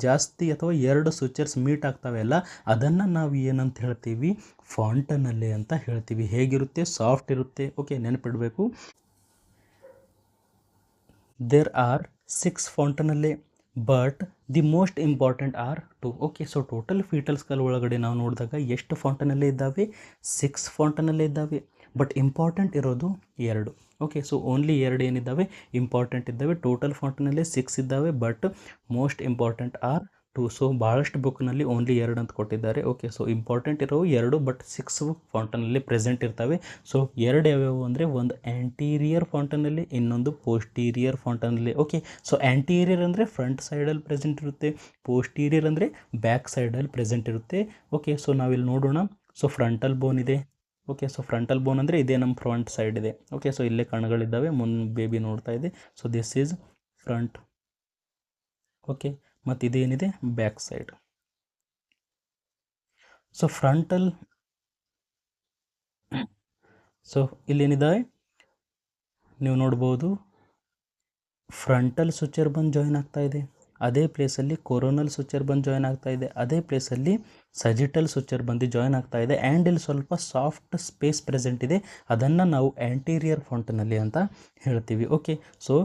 ಜಾಸ್ತಿ ಅಥವಾ 2 ಸುಚರ್ಸ್ ಮೀಟ್ ಆಗ್ತವೆ ಅಲ್ಲ, ಅದನ್ನು ನಾವು ಏನಂತ ಹೇಳ್ತೀವಿ, ಫಾಂಟನಲ್ಲೆ ಅಂತ ಹೇಳ್ತೀವಿ. ಹೇಗಿರುತ್ತೆ, ಸಾಫ್ಟ್ ಇರುತ್ತೆ. Okay, ನೆನಪಿಡಬೇಕು. There are 6 fontanelle, but the most important are 2. Okay, so total foetal skull ಒಳಗಡೆ ನಾವು ನೋಡಿದಾಗ ಎಷ್ಟು ಫಾಂಟನಲ್ಲೆ ಇದ್ದಾವೆ, 6 ಫಾಂಟನಲ್ಲೆ ಇದ್ದಾವೆ. ಬಟ್ ಇಂಪಾರ್ಟೆಂಟ್ ಇರೋದು 2. ಓಕೆ, ಸೊ ಓನ್ಲಿ 2 ಏನಿದ್ದಾವೆ, ಇಂಪಾರ್ಟೆಂಟ್ ಇದ್ದಾವೆ. ಟೋಟಲ್ ಫಾಂಟನಲ್ಲೆ 6 ಇದ್ದಾವೆ, but most important are 2. So ಭಾಳಷ್ಟು ಬುಕ್ನಲ್ಲಿ ಓನ್ಲಿ 2 ಅಂತ ಕೊಟ್ಟಿದ್ದಾರೆ. ಓಕೆ, ಸೊ ಇಂಪಾರ್ಟೆಂಟ್ ಇರೋ 2, ಬಟ್ 6 ಫಾಂಟನಲ್ಲಿ ಪ್ರೆಸೆಂಟ್ ಇರ್ತವೆ. ಸೊ 2 ಯಾವ್ಯಾವು ಅಂದರೆ, ಒಂದು ಆ್ಯಂಟೀರಿಯರ್ ಫಾಂಟನಲ್ಲಿ, ಇನ್ನೊಂದು ಪೋಸ್ಟೀರಿಯರ್ ಫಾಂಟನಲ್ಲಿ. ಓಕೆ, ಸೊ ಆ್ಯಂಟೀರಿಯರ್ ಅಂದರೆ ಫ್ರಂಟ್ ಸೈಡಲ್ಲಿ ಪ್ರೆಸೆಂಟ್ ಇರುತ್ತೆ, ಪೋಸ್ಟೀರಿಯರ್ ಅಂದರೆ ಬ್ಯಾಕ್ ಸೈಡಲ್ಲಿ ಪ್ರೆಸೆಂಟ್ ಇರುತ್ತೆ. ಓಕೆ, ಸೊ ನಾವಿಲ್ಲಿ ನೋಡೋಣ. ಸೊ ಫ್ರಂಟಲ್ ಬೋನ್ ಇದೆ. ಓಕೆ, ಸೊ ಫ್ರಂಟಲ್ ಬೋನ್ ಅಂದರೆ ಇದೇ ನಮ್ಮ ಫ್ರಂಟ್ ಸೈಡ್ ಇದೆ. ಓಕೆ, ಸೊ ಇಲ್ಲೇ ಕಣ್ಣುಗಳಿದ್ದಾವೆ, ಮುಂದೆ ಬೇಬಿ ನೋಡ್ತಾ ಇದೆ. So this is front. Okay, ಮತ್ತು ಇದೇನಿದೆ, back side. So frontal, so ಇಲ್ಲೇನಿದೆ ನೀವು ನೋಡ್ಬೋದು, ಫ್ರಂಟಲ್ ಸುಚರ್ ಬಂದು ಜಾಯಿನ್ ಆಗ್ತಾ ಇದೆ, ಅದೇ ಪ್ಲೇಸಲ್ಲಿ ಕೊರೋನಲ್ ಸುಚರ್ ಬಂದು ಜಾಯಿನ್ ಆಗ್ತಾ ಇದೆ, ಅದೇ ಪ್ಲೇಸಲ್ಲಿ ಸಜಿಟಲ್ ಸುಚರ್ ಬಂದು ಜಾಯಿನ್ ಆಗ್ತಾ ಇದೆ. ಆ್ಯಂಡ್ ಇಲ್ಲಿ ಸ್ವಲ್ಪ ಸಾಫ್ಟ್ ಸ್ಪೇಸ್ ಪ್ರೆಸೆಂಟ್ ಇದೆ, ಅದನ್ನು ನಾವು ಆ್ಯಂಟೀರಿಯರ್ ಫಾಂಟನಲ್ಲಿ ಅಂತ ಹೇಳ್ತೀವಿ. Okay, so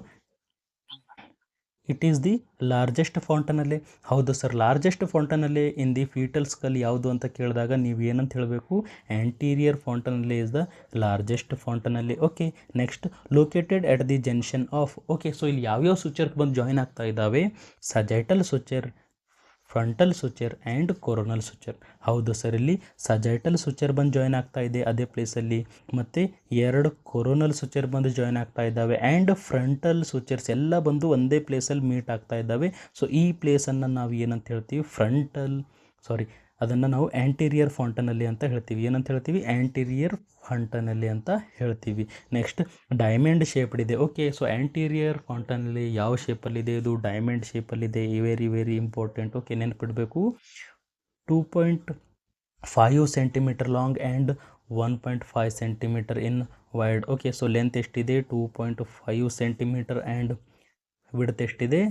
it is the largest fontanelle. ಹೌದು sir, largest fontanelle in the foetal skull ಯಾವುದು ಅಂತ ಕೇಳಿದಾಗ ನೀವು ಏನಂತ ಹೇಳಬೇಕು, anterior fontanelle is the largest fontanelle. Okay, next located at the junction of. Okay, so ಇಲ್ಲಿ ಯಾವ್ಯಾವ ಸುಚರ್ ಬಂದು ಜಾಯಿನ್ ಆಗ್ತಾ ಇದ್ದಾವೆ, sagittal suture, frontal suture and coronal suture. ಹೌದು ಸರ್, ಇಲ್ಲಿ ಸಜೈಟಲ್ ಸುಚರ್ ಬಂದು ಜಾಯ್ನ್ ಆಗ್ತಾ ಇದೆ ಅದೇ ಪ್ಲೇಸಲ್ಲಿ, ಮತ್ತು 2 ಕೊರೋನಲ್ ಸುಚರ್ ಬಂದು ಜಾಯ್ನ್ ಆಗ್ತಾ ಇದ್ದಾವೆ ಆ್ಯಂಡ್ ಫ್ರಂಟಲ್ ಸುಚರ್ಸ್ ಎಲ್ಲ ಬಂದು ಒಂದೇ ಪ್ಲೇಸಲ್ಲಿ ಮೀಟ್ ಆಗ್ತಾ ಇದ್ದಾವೆ. ಸೊ ಈ ಪ್ಲೇಸನ್ನು ನಾವು ಏನಂತ ಹೇಳ್ತೀವಿ, ಅದನ್ನು ನಾವು ಆ್ಯಂಟೀರಿಯರ್ ಫೌಂಟನಲ್ಲಿ ಅಂತ ಹೇಳ್ತೀವಿ. ಏನಂತ ಹೇಳ್ತೀವಿ, ಆ್ಯಂಟೀರಿಯರ್ ಫೌಂಟನಲ್ಲಿ ಅಂತ ಹೇಳ್ತೀವಿ. ನೆಕ್ಸ್ಟ್ ಡೈಮಂಡ್ ಶೇಪ್ಡ್ ಇದೆ. ಓಕೆ, ಸೊ ಆ್ಯಂಟೀರಿಯರ್ ಫೌಂಟನಲ್ಲಿ ಯಾವ ಶೇಪಲ್ಲಿದೆ, ಇದು ಡೈಮಂಡ್ ಶೇಪಲ್ಲಿದೆ. Very very important. ಓಕೆ, ನೆನ್ಪಿಡಬೇಕು. 2.5 centimetre long and 1.5 centimetre in wide. Okay, so length ಎಷ್ಟಿದೆ, 2.5 ಸೆಂಟಿಮೀಟರ್ ಆ್ಯಂಡ್ ವಿಡ್ತ್ ಎಷ್ಟಿದೆ,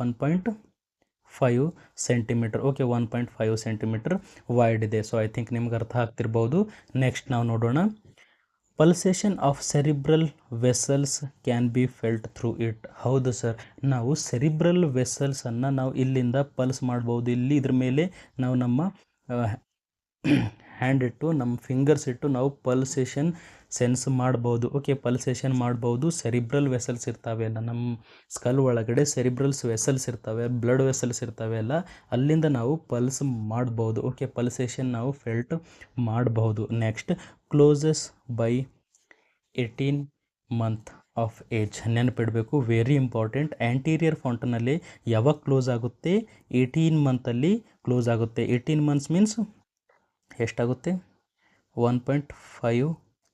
1.5 ಸೆಂಟಿಮೀಟರ್. ಓಕೆ, 1.5 ಸೆಂಟಿಮೀಟರ್ ವೈಡ್ ಇದೆ. ಸೊ ಐ ಥಿಂಕ್ ನಿಮ್ಗೆ ಅರ್ಥ ಆಗ್ತಿರ್ಬೋದು. ನೆಕ್ಸ್ಟ್ ನಾವು ನೋಡೋಣ, pulsation of cerebral vessels can be felt through it. ಹೌದು ಸರ್, ನಾವು ಸೆರಿಬ್ರಲ್ ವೆಸಲ್ಸನ್ನು ನಾವು ಇಲ್ಲಿಂದ ಪಲ್ಸ್ ಮಾಡ್ಬೋದು. ಇಲ್ಲಿ ಇದ್ರ ಮೇಲೆ ನಾವು ನಮ್ಮ ಹ್ಯಾಂಡ್ ಇಟ್ಟು, ನಮ್ಮ ಫಿಂಗರ್ಸ್ ಇಟ್ಟು ನಾವು ಪಲ್ಸೇಷನ್ ಸೆನ್ಸ್ ಮಾಡ್ಬೋದು. ಓಕೆ, ಪಲ್ಸೇಷನ್ ಮಾಡ್ಬೋದು. ಸೆರಿಬ್ರಲ್ ವೆಸಲ್ಸ್ ಇರ್ತವೆ ಅಲ್ಲ ನಮ್ಮ ಸ್ಕಲ್ ಒಳಗಡೆ, ಸೆರಿಬ್ರಲ್ಸ್ ವೆಸಲ್ಸ್ ಇರ್ತವೆ, ಬ್ಲಡ್ ವೆಸಲ್ಸ್ ಇರ್ತವೆ ಅಲ್ಲ, ಅಲ್ಲಿಂದ ನಾವು ಪಲ್ಸ್ ಮಾಡ್ಬೋದು. ಓಕೆ, ಪಲ್ಸೇಷನ್ ನಾವು ಫೆಲ್ಟ್ ಮಾಡಬಹುದು. Next closes by 18 month of age. ನೆನಪಿಡಬೇಕು, ವೆರಿ ಇಂಪಾರ್ಟೆಂಟ್. ಆ್ಯಂಟೀರಿಯರ್ ಫೌಂಟನಲ್ಲಿ ಯಾವಾಗ ಕ್ಲೋಸ್ ಆಗುತ್ತೆ, 18 ಮಂತಲ್ಲಿ ಕ್ಲೋಸ್ ಆಗುತ್ತೆ. 18 ಮಂತ್ಸ್ ಮೀನ್ಸ್ ಎಷ್ಟಾಗುತ್ತೆ, 1.5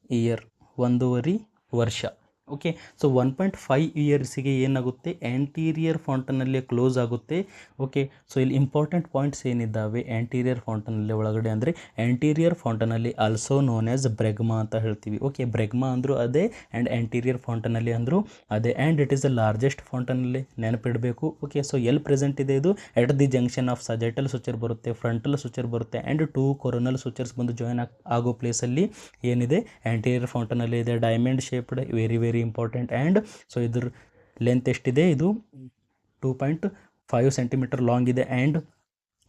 ಇಯರ್, 1.5 ವರ್ಷ. ಓಕೆ, ಸೊ 1.5 ಇಯರ್ಸಿಗೆ ಏನಾಗುತ್ತೆ, ಆ್ಯಂಟೀರಿಯರ್ ಫೌಂಟನಲ್ಲಿ ಕ್ಲೋಸ್ ಆಗುತ್ತೆ. ಓಕೆ, ಸೊ ಇಲ್ಲಿ ಇಂಪಾರ್ಟೆಂಟ್ ಪಾಯಿಂಟ್ಸ್ ಏನಿದ್ದಾವೆ ಆ್ಯಂಟೀರಿಯರ್ ಫೌಂಟನಲ್ಲಿ ಒಳಗಡೆ ಅಂದರೆ, ಆ್ಯಂಟೀರಿಯರ್ ಫೌಂಟನಲ್ಲಿ ಆಲ್ಸೋ ನೋನ್ ಆ್ಯಸ್ ಬ್ರೆಗ್ಮಾ ಅಂತ ಹೇಳ್ತೀವಿ. ಓಕೆ, ಬ್ರೆಗ್ಮಾ ಅಂದರೂ ಅದೇ ಆ್ಯಂಡ್ ಆ್ಯಂಟೀರಿಯರ್ ಫೌಂಟನಲ್ಲಿ ಅಂದರೂ ಅದೇ, and it is the largest fontanelle. ನೆನಪಿಡಬೇಕು. ಓಕೆ, ಸೊ ಎಲ್ಲಿ ಪ್ರೆಸೆಂಟ್ ಇದೆ ಇದು, at the junction of sagittal suture ಬರುತ್ತೆ, ಫ್ರಂಟಲ್ ಸುಚರ್ ಬರುತ್ತೆ ಆ್ಯಂಡ್ 2 ಕೊರೋನಲ್ ಸುಚರ್ಸ್ ಬಂದು ಜಾಯ್ನ್ ಆಗೋ ಪ್ಲೇಸಲ್ಲಿ ಏನಿದೆ, ಆ್ಯಂಟೀರಿಯರ್ ಫೌಂಟನಲ್ಲಿ ಇದೆ. Diamond shaped, very very important. And so ಇದ್ರ ಲೆಂತ್ ಎಷ್ಟಿದೆ, ಇದು 2.5 ಸೆಂಟಿಮೀಟರ್ ಲಾಂಗ್ ಇದೆ ಆ್ಯಂಡ್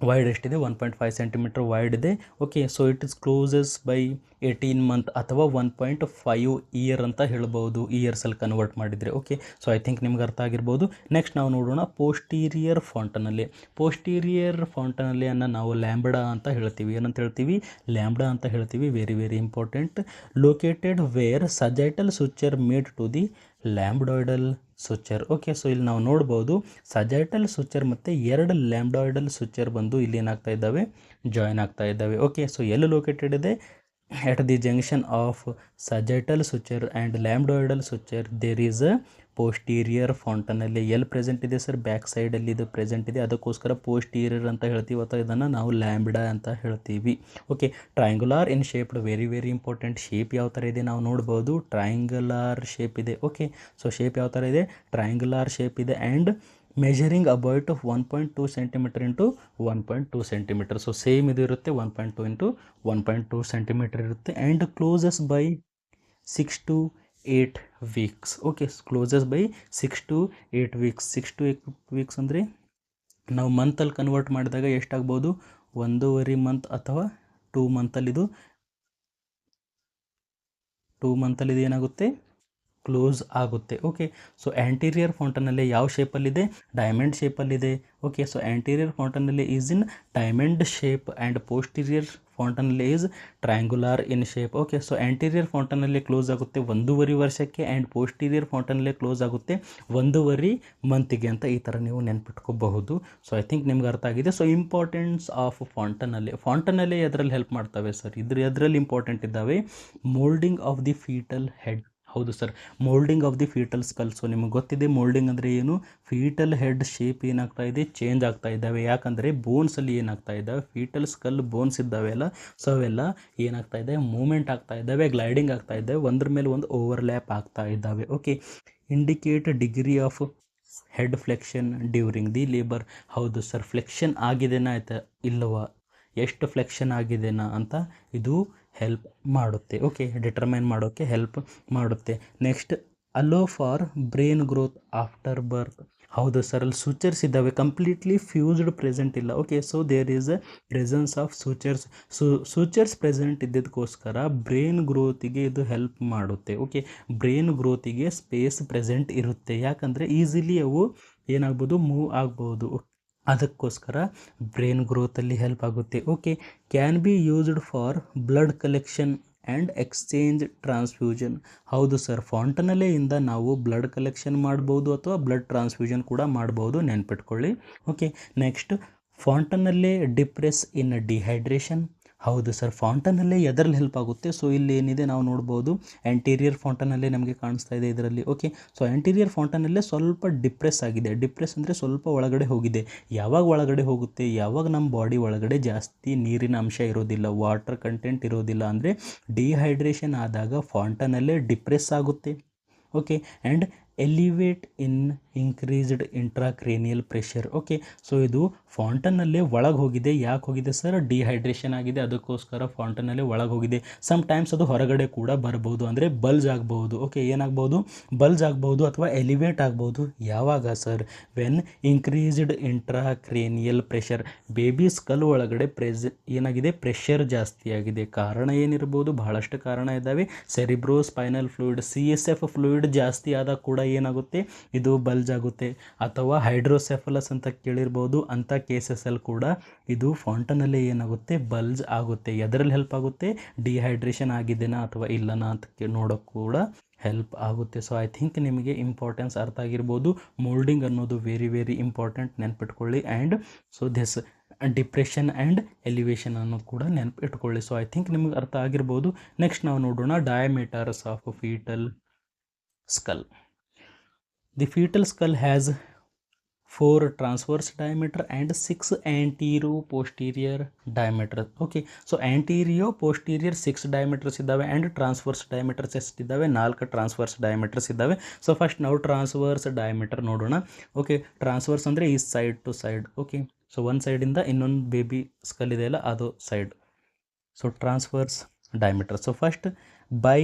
ವೈಡ್ ಎಷ್ಟಿದೆ, 1.5 ಸೆಂಟಿಮೀಟರ್ ವೈಡ್ ಇದೆ. Okay, so it is closes by 18 month ಅಥವಾ 1.5 ಇಯರ್ ಅಂತ ಹೇಳ್ಬೋದು, ಇಯರ್ಸಲ್ಲಿ ಕನ್ವರ್ಟ್ ಮಾಡಿದರೆ. ಓಕೆ, ಸೊ ಐ ಥಿಂಕ್ ನಿಮ್ಗೆ ಅರ್ಥ ಆಗಿರ್ಬೋದು. ನೆಕ್ಸ್ಟ್ ನಾವು ನೋಡೋಣ ಪೋಸ್ಟೀರಿಯರ್ ಫೌಂಟನಲ್ಲಿ. ಪೋಸ್ಟೀರಿಯರ್ ಫೌಂಟನಲ್ಲಿ ಅನ್ನು ನಾವು ಲ್ಯಾಂಬ್ಡಾ ಅಂತ ಹೇಳ್ತೀವಿ. ಏನಂತ ಹೇಳ್ತೀವಿ, ಲ್ಯಾಂಬ್ಡಾ ಅಂತ ಹೇಳ್ತೀವಿ. Very very important. Located where sagittal suture made to the lambdoidal suture. Okay, so ಇಲ್ಲಿ ನಾವು ನೋಡ್ಬೋದು ಸಜೈಟಲ್ ಸುಚರ್ ಮತ್ತು 2 ಲ್ಯಾಂಬ್ಡಾಯ್ಡಲ್ ಸುಚರ್ ಬಂದು ಇಲ್ಲಿ ಏನಾಗ್ತಾ ಇದ್ದಾವೆ, ಜಾಯಿನ್ ಆಗ್ತಾ ಇದ್ದಾವೆ. ಓಕೆ, ಸೊ ಎಲ್ಲಿ ಲೊಕೇಟೆಡ್ ಇದೆ, at the junction of sagittal suture and lambdoidal suture there is a posterior fontanelle. ಎಲ್ಲಿ ಪ್ರೆಸೆಂಟ್ ಇದೆ ಸರ್, ಬ್ಯಾಕ್ ಸೈಡಲ್ಲಿ ಇದು ಪ್ರೆಸೆಂಟ್ ಇದೆ, ಅದಕ್ಕೋಸ್ಕರ ಪೋಸ್ಟೀರಿಯರ್ ಅಂತ ಹೇಳ್ತೀವಿ ಅಥವಾ ಇದನ್ನು ನಾವು ಲ್ಯಾಂಬ್ಡಾ ಅಂತ ಹೇಳ್ತೀವಿ. Okay, triangular in shaped, very very important. Shape ಯಾವ ಥರ ಇದೆ ನಾವು ನೋಡ್ಬೋದು, ಟ್ರಯಾಂಗುಲಾರ್ ಶೇಪ್ ಇದೆ. ಓಕೆ, ಸೊ ಶೇಪ್ ಯಾವ ಥರ ಇದೆ, ಟ್ರಯಾಂಗುಲಾರ್ ಶೇಪ್ ಇದೆ and measuring about 1.2 centimetre into 1.2 centimetre. So same ಇದು ಇರುತ್ತೆ, 1.2 ಇಂಟು 1.2 ಸೆಂಟಿಮೀಟರ್ ಇರುತ್ತೆ and closes by 6 to 8 weeks. Okay, closes by 6 to 8 weeks. 6 to 8 weeks ಅಂದರೆ ನಾವು ಮಂತಲ್ಲಿ ಕನ್ವರ್ಟ್ ಮಾಡಿದಾಗ ಎಷ್ಟಾಗ್ಬೋದು, 1.5 ಮಂತ್ ಅಥವಾ 2 ಮಂತಲ್ಲಿದು 2 ಮಂತಲ್ಲಿದು ಏನಾಗುತ್ತೆ, ಕ್ಲೋಸ್ ಆಗುತ್ತೆ. ಓಕೆ, ಸೊ ಆ್ಯಂಟೀರಿಯರ್ ಫೌಂಟನಲ್ಲಿ ಯಾವ ಶೇಪಲ್ಲಿದೆ, ಡೈಮಂಡ್ ಶೇಪಲ್ಲಿದೆ. Okay, so anterior fontanelle is in diamond shape and posterior fontanelle is triangular in shape. Okay, so anterior fontanelle close ಆಗುತ್ತೆ 1.5 ವರ್ಷಕ್ಕೆ ಆ್ಯಂಡ್ ಪೋಸ್ಟೀರಿಯರ್ ಫೌಂಟನಲ್ಲಿ ಕ್ಲೋಸ್ ಆಗುತ್ತೆ 1.5 ಮಂತಿಗೆ ಅಂತ ಈ ಥರ ನೀವು ನೆನ್ಪಿಟ್ಕೋಬಹುದು. ಸೊ ಐ ಥಿಂಕ್ ನಿಮ್ಗೆ ಅರ್ಥ ಆಗಿದೆ. ಸೊ ಇಂಪಾರ್ಟೆನ್ಸ್ ಆಫ್ ಫೌಂಟನಲ್ಲಿ ಎದರಲ್ಲಿ ಹೆಲ್ಪ್ ಮಾಡ್ತವೆ ಸರ್, ಎದರಲ್ಲಿ ಇಂಪಾರ್ಟೆಂಟ್ ಇದ್ದಾವೆ, moulding of the foetal head. ಹೌದು sir, moulding of the foetal skull. So ನಿಮಗೆ ಗೊತ್ತಿದೆ ಮೋಲ್ಡಿಂಗ್ ಅಂದರೆ ಏನು, ಫೀಟಲ್ ಹೆಡ್ ಶೇಪ್ ಏನಾಗ್ತಾ ಇದೆ, ಚೇಂಜ್ ಆಗ್ತಾ ಇದ್ದಾವೆ. ಯಾಕಂದರೆ ಬೋನ್ಸಲ್ಲಿ ಏನಾಗ್ತಾ ಇದ್ದಾವೆ, ಫೀಟಲ್ ಸ್ಕಲ್ ಬೋನ್ಸ್ ಇದ್ದಾವೆ ಅಲ್ಲ, ಸೊ ಅವೆಲ್ಲ ಏನಾಗ್ತಾ ಇದೆ, ಮೂಮೆಂಟ್ ಆಗ್ತಾ ಇದ್ದಾವೆ, ಗ್ಲೈಡಿಂಗ್ ಆಗ್ತಾ ಇದ್ದಾವೆ, ಒಂದ್ರ ಮೇಲೆ ಒಂದು ಓವರ್ಲ್ಯಾಪ್ ಆಗ್ತಾ ಇದ್ದಾವೆ. Okay, indicate degree of head flexion during the labour. ಹೌದು ಸರ್, ಫ್ಲೆಕ್ಷನ್ ಆಗಿದೆನಾ ಆಯ್ತಾ ಇಲ್ಲವಾ, ಎಷ್ಟು ಫ್ಲೆಕ್ಷನ್ ಆಗಿದೆನಾ ಅಂತ ಇದು ಹೆಲ್ಪ್ ಮಾಡುತ್ತೆ. ಓಕೆ, ಡಿಟರ್ಮೈನ್ ಮಾಡೋಕ್ಕೆ ಹೆಲ್ಪ್ ಮಾಡುತ್ತೆ. Next allow for brain growth after birth. ಹೌದು ಸರ್, ಅಲ್ಲಿ ಸೂಚರ್ಸ್ ಇದ್ದಾವೆ, ಕಂಪ್ಲೀಟ್ಲಿ ಫ್ಯೂಸ್ಡ್ ಪ್ರೆಸೆಂಟ್ ಇಲ್ಲ. Okay, so there is a presence of sutures. Sutures present ಇದ್ದಿದ್ದಕ್ಕೋಸ್ಕರ ಬ್ರೈನ್ ಗ್ರೋತಿಗೆ ಇದು ಹೆಲ್ಪ್ ಮಾಡುತ್ತೆ. ಓಕೆ, ಬ್ರೈನ್ ಗ್ರೋತಿಗೆ ಸ್ಪೇಸ್ ಪ್ರೆಸೆಂಟ್ ಇರುತ್ತೆ, ಯಾಕಂದರೆ ಈಸಿಲಿ ಅವು ಏನಾಗ್ಬೋದು, ಮೂವ್ ಆಗ್ಬೋದು. ಅದಕ್ಕೋಸ್ಕರ ಬ್ರೈನ್ ಗ್ರೋತಲ್ಲಿ ಹೆಲ್ಪ್ ಆಗುತ್ತೆ. Okay, can be used for blood collection and exchange transfusion. ಹೌದು ಸರ್, ಫಾಂಟನಲ್ಲೆಯಿಂದ ನಾವು ಬ್ಲಡ್ ಕಲೆಕ್ಷನ್ ಮಾಡ್ಬೋದು ಅಥವಾ ಬ್ಲಡ್ ಟ್ರಾನ್ಸ್ಫ್ಯೂಷನ್ ಕೂಡ ಮಾಡ್ಬೋದು, ನೆನ್ಪಿಟ್ಕೊಳ್ಳಿ. ಓಕೆ, ನೆಕ್ಸ್ಟ್ ಫಾಂಟನಲ್ಲೇ ಡಿಪ್ರೆಸ್ ಇನ್ ಡಿಹೈಡ್ರೇಷನ್. ಹೌದು ಸರ್, ಫಾಂಟನಲ್ಲೇ ಎದರಲ್ಲಿ ಹೆಲ್ಪ್ ಆಗುತ್ತೆ. ಸೊ ಇಲ್ಲಿ ಏನಿದೆ ನಾವು ನೋಡ್ಬೋದು, ಆ್ಯಂಟೀರಿಯರ್ ಫಾಂಟನಲ್ಲೇ ನಮಗೆ ಕಾಣಿಸ್ತಾ ಇದೆ ಇದರಲ್ಲಿ. ಓಕೆ, ಸೊ ಆ್ಯಂಟೀರಿಯರ್ ಫಾಂಟನಲ್ಲೇ ಸ್ವಲ್ಪ ಡಿಪ್ರೆಸ್ ಆಗಿದೆ. ಡಿಪ್ರೆಸ್ ಅಂದರೆ ಸ್ವಲ್ಪ ಒಳಗಡೆ ಹೋಗಿದೆ. ಯಾವಾಗ ಒಳಗಡೆ ಹೋಗುತ್ತೆ, ಯಾವಾಗ ನಮ್ಮ ಬಾಡಿ ಒಳಗಡೆ ಜಾಸ್ತಿ ನೀರಿನ ಅಂಶ ಇರೋದಿಲ್ಲ, ವಾಟರ್ ಕಂಟೆಂಟ್ ಇರೋದಿಲ್ಲ, ಅಂದರೆ ಡಿಹೈಡ್ರೇಷನ್ ಆದಾಗ ಫಾಂಟನಲ್ಲೇ ಡಿಪ್ರೆಸ್ ಆಗುತ್ತೆ. Okay, and elevate in increased intracranial pressure. Okay, so ಇದು ಫಾಂಟನಲ್ಲೇ ಒಳಗೆ ಹೋಗಿದೆ. ಯಾಕೆ ಹೋಗಿದೆ ಸರ್? ಡಿಹೈಡ್ರೇಷನ್ ಆಗಿದೆ, ಅದಕ್ಕೋಸ್ಕರ ಫಾಂಟನಲ್ಲೇ ಒಳಗೆ ಹೋಗಿದೆ. ಸಮ್ ಟೈಮ್ಸ್ ಅದು ಹೊರಗಡೆ ಕೂಡ ಬರ್ಬೋದು, ಅಂದರೆ ಬಲ್ಜ್ ಆಗ್ಬೋದು. ಓಕೆ, ಏನಾಗ್ಬೋದು? ಬಲ್ಜ್ ಆಗ್ಬೋದು ಅಥವಾ ಎಲಿವೇಟ್ ಆಗ್ಬೋದು. ಯಾವಾಗ sir? When increased intracranial pressure. Baby skull ಒಳಗಡೆ ಏನಾಗಿದೆ? ಪ್ರೆಷರ್ ಜಾಸ್ತಿ ಆಗಿದೆ. ಕಾರಣ ಏನಿರ್ಬೋದು? ಬಹಳಷ್ಟು ಕಾರಣ ಇದ್ದಾವೆ. ಸೆರಿಬ್ರೋ ಸ್ಪೈನಲ್ ಫ್ಲೂಯಿಡ್, CSF ಫ್ಲೂಯಿಡ್ ಜಾಸ್ತಿ ಆದಾಗ ಕೂಡ ಏನಾಗುತ್ತೆ? ಇದು ಬಲ್ಜ್ ಆಗುತ್ತೆ. ಅಥವಾ ಹೈಡ್ರೋಸೆಫಲಸ್ ಅಂತ ಕೇಳಿರ್ಬೋದು, ಅಂಥ ಕೇಸಸಲ್ಲಿ ಕೂಡ ಇದು ಫಾಂಟನಲ್ಲೇ ಏನಾಗುತ್ತೆ? ಬಲ್ಜ್ ಆಗುತ್ತೆ. ಎದರಲ್ಲಿ ಹೆಲ್ಪ್ ಆಗುತ್ತೆ? ಡಿಹೈಡ್ರೇಷನ್ ಆಗಿದೆನಾ ಅಥವಾ ಇಲ್ಲನಾ ಅಂತ ನೋಡೋಕ್ಕೆ ಕೂಡ ಹೆಲ್ಪ್ ಆಗುತ್ತೆ. ಸೊ ಐ ಥಿಂಕ್ ನಿಮಗೆ ಇಂಪಾರ್ಟೆನ್ಸ್ ಅರ್ಥ ಆಗಿರ್ಬೋದು. ಮೋಲ್ಡಿಂಗ್ ಅನ್ನೋದು ವೆರಿ ವೆರಿ ಇಂಪಾರ್ಟೆಂಟ್, ನೆನ್ಪಿಟ್ಕೊಳ್ಳಿ. And so this depression and elevation ಅನ್ನೋದು ಕೂಡ ನೆನಪಿಟ್ಕೊಳ್ಳಿ. ಸೊ ಐ ಥಿಂಕ್ ನಿಮಗೆ ಅರ್ಥ ಆಗಿರ್ಬೋದು. ನೆಕ್ಸ್ಟ್ ನಾವು ನೋಡೋಣ diameters of fetal skull. The fetal skull has 4 transverse diameter and 6 anterior-posterior diameter. Okay, so anterior-posterior 6 diameters ಇದ್ದಾವೆ and transverse diameters ಎಷ್ಟಿದ್ದಾವೆ? 4 transverse diameters ಇದ್ದಾವೆ. ಸೊ ಫಸ್ಟ್ ನಾವು ಟ್ರಾನ್ಸ್ವರ್ಸ್ ಡಯಾಮೀಟರ್ ನೋಡೋಣ. ಓಕೆ, ಟ್ರಾನ್ಸ್ವರ್ಸ್ ಅಂದರೆ ಈ side to side. Okay, so ಒಂದು ಸೈಡಿಂದ ಇನ್ನೊಂದು ಬೇಬಿ ಸ್ಕಲ್ ಇದೆಯಲ್ಲ ಅದು side. So transverse diameter. So first bi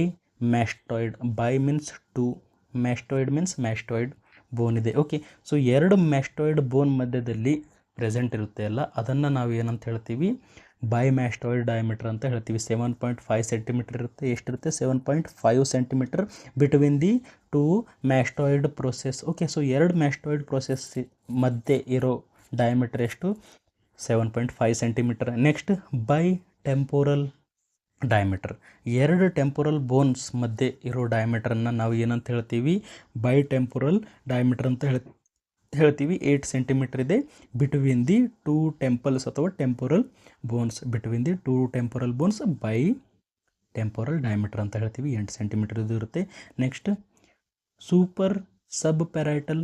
mastoid. Bi means 2, mastoid means mastoid bone ಇದೆ. ಓಕೆ, ಸೊ 2 ಮ್ಯಾಸ್ಟಾಯ್ಡ್ ಬೋನ್ ಮಧ್ಯದಲ್ಲಿ ಪ್ರೆಸೆಂಟ್ ಇರುತ್ತೆ ಅಲ್ಲ, ಅದನ್ನು ನಾವು ಏನಂತ ಹೇಳ್ತೀವಿ? ಬೈ ಮ್ಯಾಸ್ಟಾಯ್ಡ್ ಡಯಾಮೀಟರ್ ಅಂತ ಹೇಳ್ತೀವಿ. 7.5 ಸೆಂಟಿಮೀಟರ್ ಇರುತ್ತೆ. ಎಷ್ಟಿರುತ್ತೆ? 7.5 centimetre between the 2 mastoid process. Okay, so 2 mastoid process ಮಧ್ಯೆ ಇರೋ ಡಯಾಮೀಟರ್ ಎಷ್ಟು? 7.5 centimetre. Next bi temporal diameter. 2 temporal bones ಮಧ್ಯೆ ಇರೋ ಡಯಾಮೀಟರನ್ನು ನಾವು ಏನಂತ ಹೇಳ್ತೀವಿ? ಬೈ ಟೆಂಪೋರಲ್ ಡಯಾಮೀಟರ್ ಅಂತ ಹೇಳ್ತೀವಿ. 8 ಸೆಂಟಿಮೀಟರ್ ಇದೆ ಬಿಟ್ವೀನ್ ದಿ 2 ಟೆಂಪಲ್ಸ್ ಅಥವಾ temporal bones. Between the 2 temporal bones bi temporal diameter ಅಂತ ಹೇಳ್ತೀವಿ. 8 ಸೆಂಟಿಮೀಟರ್ ಇದು ಇರುತ್ತೆ. Next super sub parietal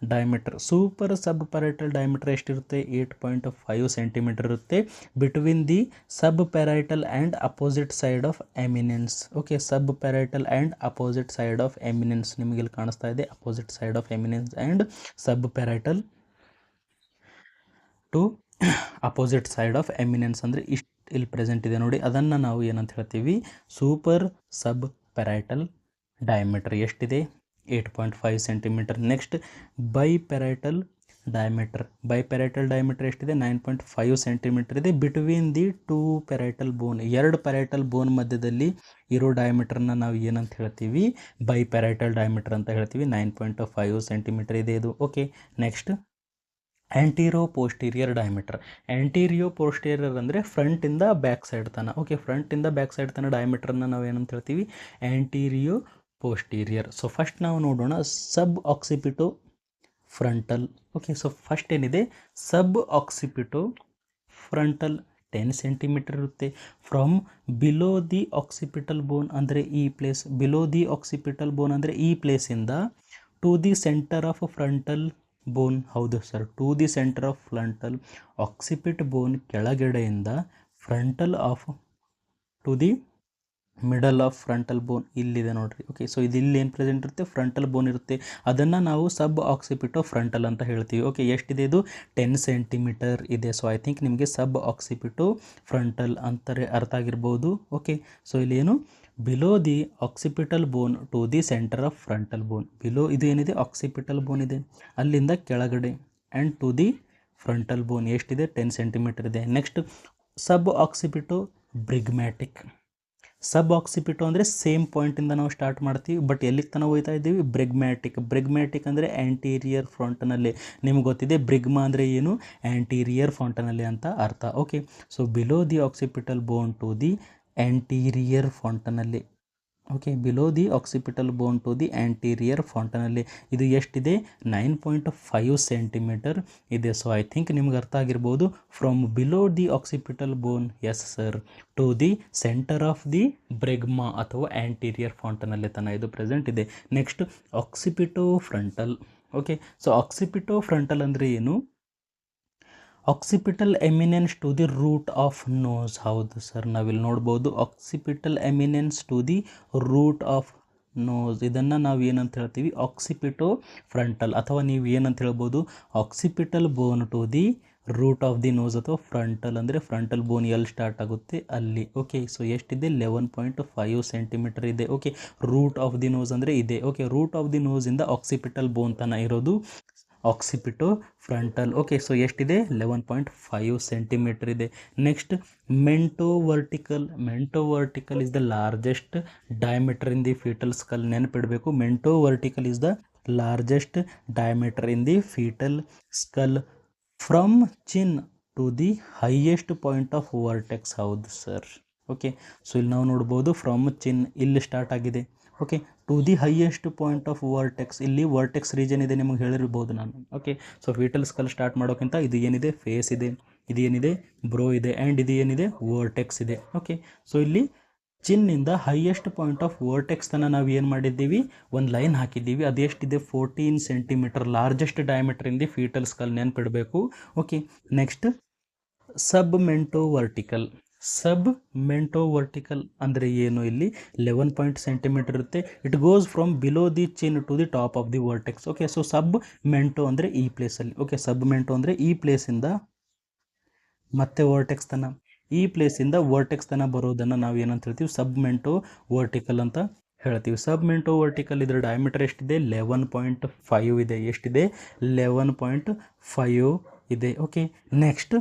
diameter. Super sub parietal diameter ಎಷ್ಟಿರುತ್ತೆ? 8.5 ಸೆಂಟಿಮೀಟರ್ ಇರುತ್ತೆ between the sub parietal and opposite side of eminence. Okay, sub parietal and opposite side of eminence ನಿಮಗೆ ಇಲ್ಲಿ ಕಾಣಿಸ್ತಾ ಇದೆ. Opposite side of eminence and sub parietal to opposite side of eminence ಅಂದರೆ ಇಷ್ಟು ಇಲ್ಲಿ present ಇದೆ ನೋಡಿ. ಅದನ್ನು ನಾವು ಏನಂತ ಹೇಳ್ತೀವಿ? ಸೂಪರ್ ಸಬ್ ಪ್ಯಾರೈಟಲ್ ಡಯಾಮೀಟರ್ ಎಷ್ಟಿದೆ? 8.5 centimetre. Next bi parietal diameter. Bi parietal diameter ಎಷ್ಟಿದೆ? 9.5 ಸೆಂಟಿಮೀಟರ್ ಇದೆ ಬಿಟ್ವೀನ್ ದಿ 2 ಪ್ಯಾರೈಟಲ್ ಬೋನ್. 2 ಪ್ಯಾರೈಟಲ್ ಬೋನ್ ಮಧ್ಯದಲ್ಲಿ ಇರೋ ಡಯಾಮೀಟರ್ನ ನಾವು ಏನಂತ ಹೇಳ್ತೀವಿ? ಬೈ ಪ್ಯಾರೈಟಲ್ ಡಯಾಮೀಟರ್ ಅಂತ ಹೇಳ್ತೀವಿ. 9.5 ಸೆಂಟಿಮೀಟರ್ ಇದೆ ಇದು. Okay, next antero posterior diameter. Antero posterior ಅಂದರೆ ಫ್ರಂಟಿಂದ ಬ್ಯಾಕ್ ಸೈಡ್ ತನಕ. ಓಕೆ, ಫ್ರಂಟಿಂದ ಬ್ಯಾಕ್ ಸೈಡ್ ತನಕ ಡಯಾಮೀಟರ್ನ ನಾವು ಏನಂತ ಹೇಳ್ತೀವಿ? ಆ್ಯಂಟೀರಿಯೋ ಪೋಸ್ಟೀರಿಯರ್. ಸೊ ಫಸ್ಟ್ ನಾವು ನೋಡೋಣ sub occipito frontal. Okay, so first ಏನಿದೆ? ಸಬ್ ಆಕ್ಸಿಪಿಟೋ ಫ್ರಂಟಲ್ 10 ಸೆಂಟಿಮೀಟರ್ ಇರುತ್ತೆ. From below the occipital bone ಅಂದರೆ ಈ place. Below the occipital bone ಅಂದರೆ ಈ ಪ್ಲೇಸಿಂದ to the centre of frontal bone. ಹೌದು sir, to the centre of frontal. Occiput bone ಕೆಳಗಡೆಯಿಂದ frontal of to the middle of frontal bone ಇಲ್ಲಿದೆ ನೋಡ್ರಿ. Okay, so ಇದು ಇಲ್ಲಿ ಏನು ಪ್ರೆಸೆಂಟ್ ಇರುತ್ತೆ? ಫ್ರಂಟಲ್ ಬೋನ್ ಇರುತ್ತೆ. ಅದನ್ನು ನಾವು ಸಬ್ ಆಕ್ಸಿಪಿಟೋ ಫ್ರಂಟಲ್ ಅಂತ ಹೇಳ್ತೀವಿ. ಓಕೆ, ಎಷ್ಟಿದೆ ಇದು? 10 ಸೆಂಟಿಮೀಟರ್ ಇದೆ. ಸೊ ಐ ಥಿಂಕ್ ನಿಮಗೆ ಸಬ್ ಆಕ್ಸಿಪಿಟೋ ಫ್ರಂಟಲ್ ಅಂತಾರೆ ಅರ್ಥ ಆಗಿರ್ಬೋದು. ಓಕೆ, ಸೊ ಇಲ್ಲಿ ಏನು below the occipital bone to the centre of frontal bone. Below ಇದು ಏನಿದೆ ಆಕ್ಸಿಪಿಟಲ್ ಬೋನ್ ಇದೆ, ಅಲ್ಲಿಂದ ಕೆಳಗಡೆ and to the frontal bone ಎಷ್ಟಿದೆ 10 ಸೆಂಟಿಮೀಟರ್ ಇದೆ. ನೆಕ್ಸ್ಟ್ ಸಬ್ ಆಕ್ಸಿಪಿಟೋ ಬ್ರಿಗ್ಮ್ಯಾಟಿಕ್. ಸಬ್ ಆಕ್ಸಿಪಿಟೋ ಅಂದರೆ ಸೇಮ್ ಪಾಯಿಂಟಿಂದ ನಾವು ಸ್ಟಾರ್ಟ್ ಮಾಡ್ತೀವಿ, ಬಟ್ ಎಲ್ಲಿಗೆ ತನಕ ಹೋಗ್ತಾ ಇದ್ದೀವಿ ಬ್ರಿಗ್ಮ್ಯಾಟಿಕ್. ಬ್ರಿಗ್ಮ್ಯಾಟಿಕ್ ಅಂದರೆ ಆ್ಯಂಟೀರಿಯರ್ ಫ್ರಂಟನಲ್ಲಿ. ನಿಮ್ಗೆ ಗೊತ್ತಿದೆ ಬ್ರಿಗ್ಮಾ ಅಂದರೆ ಏನು, ಆ್ಯಂಟೀರಿಯರ್ ಫ್ರಂಟನಲ್ಲಿ ಅಂತ ಅರ್ಥ. Okay, so below the occipital bone to the anterior fontanelle. Okay, below the occipital bone to the anterior fontanelle ಇದು ಎಷ್ಟಿದೆ 9.5 ಸೆಂಟಿಮೀಟರ್ ಇದೆ. ಸೊ ಐ ಥಿಂಕ್ ನಿಮ್ಗೆ ಅರ್ಥ ಆಗಿರ್ಬೋದು. From below the occipital bone, yes sir, to the centre of the bregma ಅಥವಾ anterior fontanelle ತನ ಇದು present ಇದೆ. Next occipito frontal. Okay, so occipito frontal ಅಂದರೆ ಏನು, occipital eminence to the root of nose. ಹೌದು ಸರ್, ನಾವಿಲ್ಲಿ ನೋಡ್ಬೋದು occipital eminence to the root of nose. ಇದನ್ನು ನಾವು ಏನಂತ ಹೇಳ್ತೀವಿ ಆಕ್ಸಿಪಿಟೋ ಫ್ರಂಟಲ್, ಅಥವಾ ನೀವು ಏನಂತ ಹೇಳ್ಬೋದು occipital bone to the root of the nose, ಅಥವಾ ಫ್ರಂಟಲ್ ಅಂದರೆ ಫ್ರಂಟಲ್ ಬೋನ್ ಎಲ್ಲಿ ಸ್ಟಾರ್ಟ್ ಆಗುತ್ತೆ ಅಲ್ಲಿ. ಓಕೆ, ಸೊ ಎಷ್ಟಿದೆ 11.5 ಸೆಂಟಿಮೀಟರ್ ಇದೆ. Okay, root of the nose ಅಂದರೆ ಇದೆ. ಓಕೆ, ರೂಟ್ ಆಫ್ ದಿ ನೋಸಿಂದ ಆಕ್ಸಿಪಿಟಲ್ ಬೋನ್ ತನಕ ಇರೋದು ಆಕ್ಸಿಪಿಟೋ ಫ್ರಂಟಲ್. ಓಕೆ, ಸೊ ಎಷ್ಟಿದೆ 11.5 ಸೆಂಟಿಮೀಟರ್ ಇದೆ. Next mento vertical. Mento vertical is the largest diameter in the foetal skull. ನೆನಪಿಡಬೇಕು, mento vertical is the largest diameter in the foetal skull from chin to the highest point of vertex. ಹೌದು sir. Okay, so ಇಲ್ಲಿ ನಾವು ನೋಡ್ಬೋದು from chin ಇಲ್ಲಿ start ಆಗಿದೆ. Okay, to the highest point of vertex, ಇಲ್ಲಿ vertex region ಇದೆ ನಿಮಗೆ ಹೇಳಿರ್ಬೋದು ನಾನು. Okay, so foetal skull start ಮಾಡೋಕ್ಕಿಂತ ಇದು ಏನಿದೆ ಫೇಸ್ ಇದೆ, ಇದು ಏನಿದೆ ಬ್ರೋ ಇದೆ, ಆ್ಯಂಡ್ ಇದು ಏನಿದೆ ವರ್ಟೆಕ್ಸ್ ಇದೆ. ಓಕೆ, ಸೊ ಇಲ್ಲಿ ಚಿನ್ನಿಂದ ಹೈಯೆಸ್ಟ್ ಪಾಯಿಂಟ್ ಆಫ್ ವರ್ಟೆಕ್ಸ್ ತನಕ ನಾವು ಏನು ಮಾಡಿದ್ದೀವಿ, ಒಂದು ಲೈನ್ ಹಾಕಿದ್ದೀವಿ. ಅದು ಎಷ್ಟಿದೆ 14 centimetre, largest diameter in the foetal skull, ನೆನ್ಪಿಡಬೇಕು. Okay, next sub mento vertical. Sub mento vertical ಅಂದರೆ ಏನು, ಇಲ್ಲಿ 11 ಸೆಂಟಿಮೀಟರ್ ಇರುತ್ತೆ. It goes from below the chin to the top of the vertex. Okay, so sub mento ಅಂದರೆ ಈ ಪ್ಲೇಸಲ್ಲಿ. Okay, sub mento ಅಂದರೆ ಈ ಪ್ಲೇಸಿಂದ ಮತ್ತೆ ವರ್ಟೆಕ್ಸ್ ತನ, ಈ ಪ್ಲೇಸಿಂದ ವರ್ಟೆಕ್ಸ್ ತನ ಬರೋದನ್ನು ನಾವು ಏನಂತ ಹೇಳ್ತೀವಿ ಸಬ್ ಮೆಂಟೋ ವರ್ಟಿಕಲ್ ಅಂತ ಹೇಳ್ತೀವಿ. ಸಬ್ ಮೆಂಟೋ ವರ್ಟಿಕಲ್ ಇದರ ಡಯಾಮೀಟರ್ ಎಷ್ಟಿದೆ 11.5 ಇದೆ. ಎಷ್ಟಿದೆ 11.5 ಇದೆ. Okay, next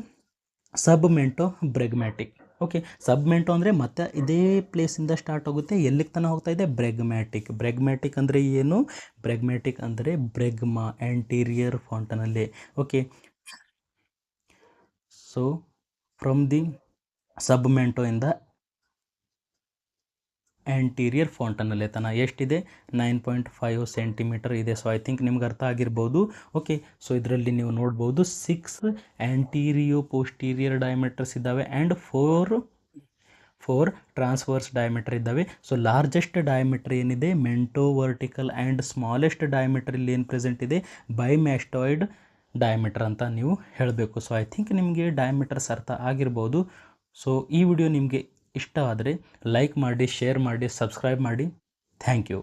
sub mento bregmatic. Okay, sub mento ಅಂದರೆ ಮತ್ತೆ ಇದೇ ಪ್ಲೇಸಿಂದ ಸ್ಟಾರ್ಟ್ ಆಗುತ್ತೆ, ಎಲ್ಲಿಗೆ ತನಕ ಹೋಗ್ತಾ ಇದೆ ಬ್ರೆಗ್ಮ್ಯಾಟಿಕ್. ಬ್ರೆಗ್ಮ್ಯಾಟಿಕ್ ಅಂದರೆ ಏನು, ಬ್ರೆಗ್ಮ್ಯಾಟಿಕ್ ಅಂದರೆ bregma anterior fontanelle. Okay, so from the sub mento ಇಂದ ಆ್ಯಂಟೀರಿಯರ್ ಫಾಂಟನಲ್ಲಿ ತನ ಎಷ್ಟಿದೆ 9.5 ಸೆಂಟಿಮೀಟರ್ ಇದೆ. ಸೊ ಐ ಥಿಂಕ್ ನಿಮ್ಗೆ ಅರ್ಥ ಆಗಿರ್ಬೋದು. ಓಕೆ, ಸೊ ಇದರಲ್ಲಿ ನೀವು ನೋಡ್ಬೋದು 6 ಆ್ಯಂಟೀರಿಯೋ ಪೋಸ್ಟೀರಿಯರ್ ಡಯಾಮೀಟರ್ಸ್ ಇದ್ದಾವೆ ಆ್ಯಂಡ್ 4 ಟ್ರಾನ್ಸ್ವರ್ಸ್ ಡಯಾಮೀಟರ್ ಇದ್ದಾವೆ. ಸೊ ಲಾರ್ಜೆಸ್ಟ್ ಡಯಾಮೀಟರ್ ಏನಿದೆ ಮೆಂಟೋ ವರ್ಟಿಕಲ್ ಆ್ಯಂಡ್ ಸ್ಮಾಲೆಸ್ಟ್ ಡಯಾಮೀಟರ್ ಇಲ್ಲಿ ಏನು ಪ್ರೆಸೆಂಟ್ ಇದೆ ಬೈಮ್ಯಾಸ್ಟಾಯ್ಡ್ ಡಯಾಮೀಟರ್ ಅಂತ ನೀವು ಹೇಳಬೇಕು. ಸೊ ಐ ಥಿಂಕ್ ನಿಮಗೆ ಡಯಾಮೀಟರ್ಸ್ ಅರ್ಥ ಆಗಿರ್ಬೋದು. ಸೊ ಈ ವಿಡಿಯೋ ನಿಮಗೆ ಇಷ್ಟ ಆದರೆ ಲೈಕ್ ಮಾಡಿ, ಶೇರ್ ಮಾಡಿ, ಸಬ್ಸ್ಕ್ರೈಬ್ ಮಾಡಿ. Thank you.